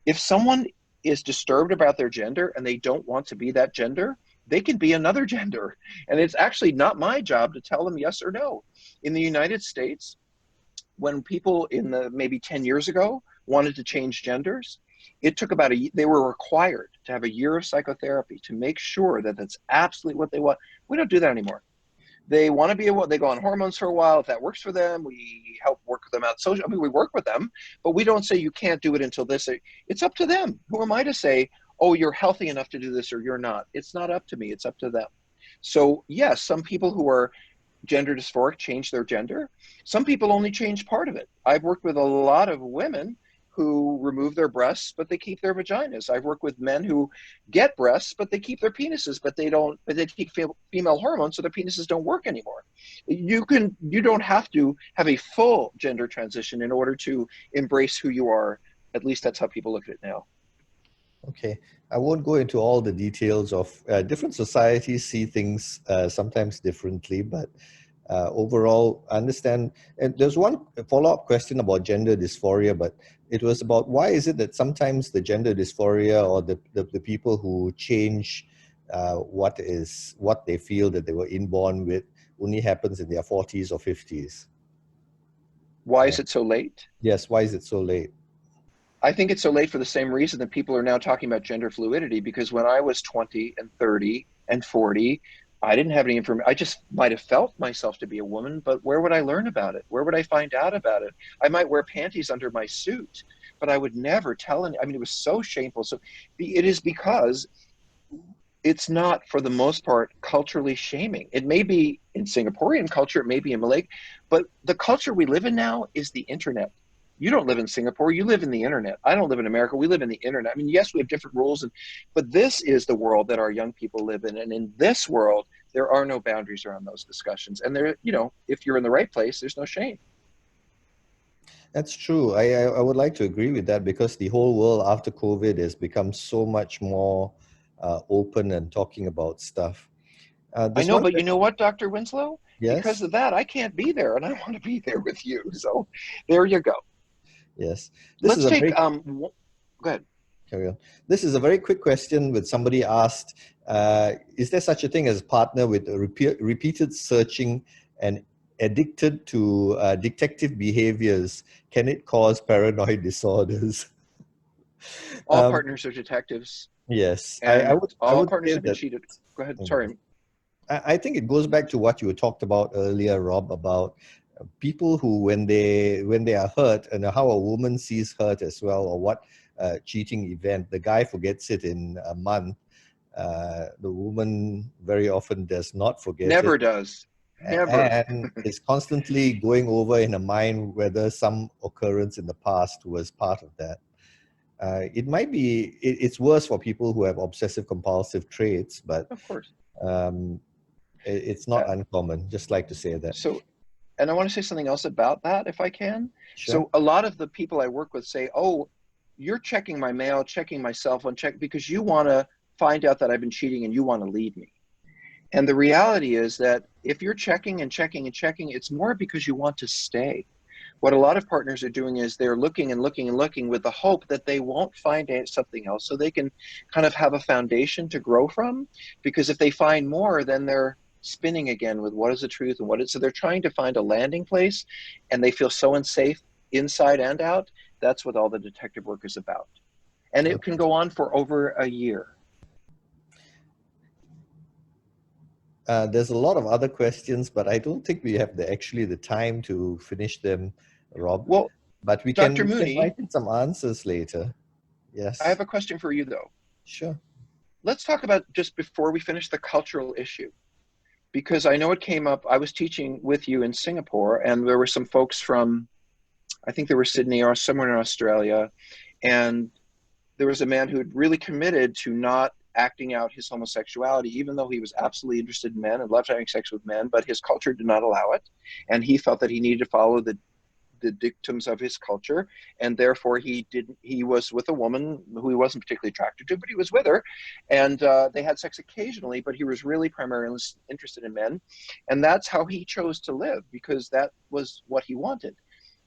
S2: If someone is disturbed about their gender and they don't want to be that gender, they can be another gender. And it's actually not my job to tell them yes or no. In the United States, when people maybe 10 years ago wanted to change genders, it took they were required to have a year of psychotherapy to make sure that that's absolutely what they want. We don't do that anymore. They want to they go on hormones for a while. If that works for them, we help work them out. So, we work with them, but we don't say you can't do it until this. It's up to them. Who am I to say, oh, you're healthy enough to do this or you're not? It's not up to me. It's up to them. So yes, some people who are gender dysphoric change their gender. Some people only change part of it. I've worked with a lot of women who remove their breasts, but they keep their vaginas. I've worked with men who get breasts, but they keep their penises, but they take female hormones, so their penises don't work anymore. You don't have to have a full gender transition in order to embrace who you are. At least that's how people look at it now.
S1: Okay, I won't go into all the details of different societies see things sometimes differently, but overall, I understand. And there's one follow-up question about gender dysphoria, but it was about why is it that sometimes the gender dysphoria or the people who change what they feel that they were inborn with only happens in their 40s or 50s?
S2: Why is it so late?
S1: Yes, why is it so late?
S2: I think it's so late for the same reason that people are now talking about gender fluidity, because when I was 20 and 30 and 40, I didn't have any information. I just might have felt myself to be a woman, but where would I learn about it? Where would I find out about it? I might wear panties under my suit, but I would never tell any. I mean, it was so shameful. So it is because it's not, for the most part, culturally shaming. It may be in Singaporean culture, it may be in Malay, but the culture we live in now is the internet. You don't live in Singapore, you live in the internet. I don't live in America, we live in the internet. I mean, yes, we have different rules, but this is the world that our young people live in. And in this world, there are no boundaries around those discussions. And if you're in the right place, there's no shame.
S1: That's true. I would like to agree with that, because the whole world after COVID has become so much more open and talking about stuff.
S2: I know, but you know what, Dr. Winslow? Because
S1: Yes?
S2: of that, I can't be there, and I want to be there with you. So there you go.
S1: Yes. This is
S2: Let's
S1: a
S2: take,
S1: very
S2: go ahead.
S1: Carry on. This is a very quick question with somebody asked, is there such a thing as a partner with a repeated searching and addicted to detective behaviors? Can it cause paranoid disorders?
S2: All partners are detectives,
S1: Yes, I
S2: and
S1: would
S2: all
S1: say
S2: partners have been
S1: that.
S2: cheated. Go ahead. Sorry.
S1: I think it goes back to what you talked about earlier, Rob, about people who, when they are hurt, and how a woman sees hurt as well, or what cheating event, the guy forgets it in a month. The woman very often does not forget it,
S2: Never does. Never.
S1: and is constantly going over in her mind whether some occurrence in the past was part of that. It might be, it's worse for people who have obsessive compulsive traits, but
S2: Of course.
S1: um, it's not uncommon. Just like to say that.
S2: So, and I want to say something else about that, if I can.
S1: Sure.
S2: So, a lot of the people I work with say, "Oh, you're checking my mail, checking my cell phone, check because you want to find out that I've been cheating and you want to leave me." And the reality is that if you're checking and checking and checking, it's more because you want to stay. What a lot of partners are doing is they're looking and looking and looking with the hope that they won't find something else so they can kind of have a foundation to grow from. Because if they find more, then they're spinning again with what is the truth and what is, so they're trying to find a landing place and they feel so unsafe inside and out. That's what all the detective work is about. And it can go on for over a year.
S1: There's a lot of other questions, but I don't think we have actually the time to finish them, Rob.
S2: Well,
S1: but we
S2: Dr.
S1: can
S2: Mooney,
S1: write in some answers later. Yes.
S2: I have a question for you, though.
S1: Sure.
S2: Let's talk about, just before we finish, the cultural issue. Because I know it came up, I was teaching with you in Singapore, and there were some folks from, I think they were Sydney or somewhere in Australia, and there was a man who had really committed to not acting out his homosexuality, even though he was absolutely interested in men and loved having sex with men, but his culture did not allow it. And he felt that he needed to follow the dictums of his culture, and therefore he was with a woman who he wasn't particularly attracted to, but he was with her, and they had sex occasionally, but he was really primarily interested in men, and that's how he chose to live, because that was what he wanted.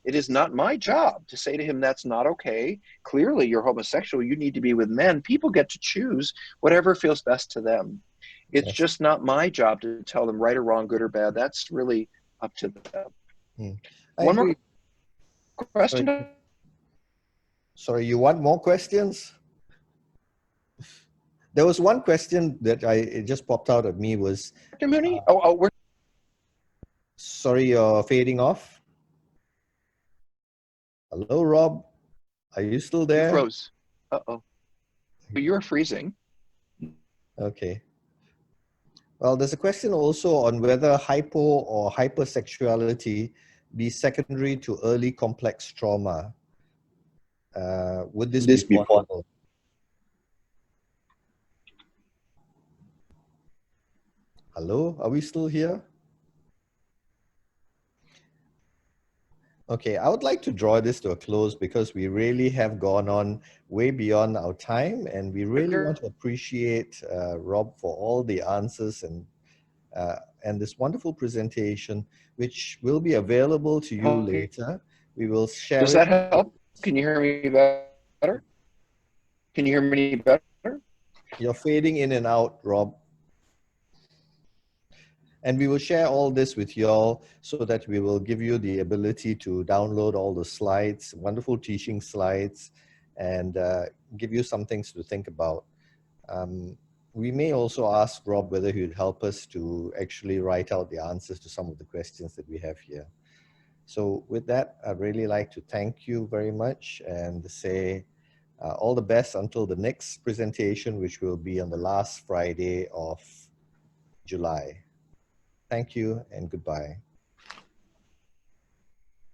S2: It is not my job to say to him that's not okay. Clearly you're homosexual, you need to be with men. People get to choose whatever feels best to them. It's just not my job to tell them right or wrong, good or bad. That's really up to them. One more question.
S1: Sorry, you want more questions? There was one question that it just popped out at me was,
S2: Dr. Mooney?
S1: Sorry, you're fading off. Hello, Rob. Are you still there?
S2: You froze. Uh-oh. You're freezing.
S1: Okay. Well, there's a question also on whether hypo or hypersexuality be secondary to early complex trauma. Would this be possible? Hello, are we still here? Okay, I would like to draw this to a close because we really have gone on way beyond our time, and we really want to appreciate Rob for all the answers and this wonderful presentation, which will be available to you later. We will share it.
S2: Does that help? Can you hear me better? Can you hear me better?
S1: You're fading in and out, Rob. And we will share all this with you all so that we will give you the ability to download all the slides, wonderful teaching slides, and give you some things to think about. We may also ask Rob whether he would help us to actually write out the answers to some of the questions that we have here. So with that, I'd really like to thank you very much and say all the best until the next presentation, which will be on the last Friday of July. Thank you and goodbye.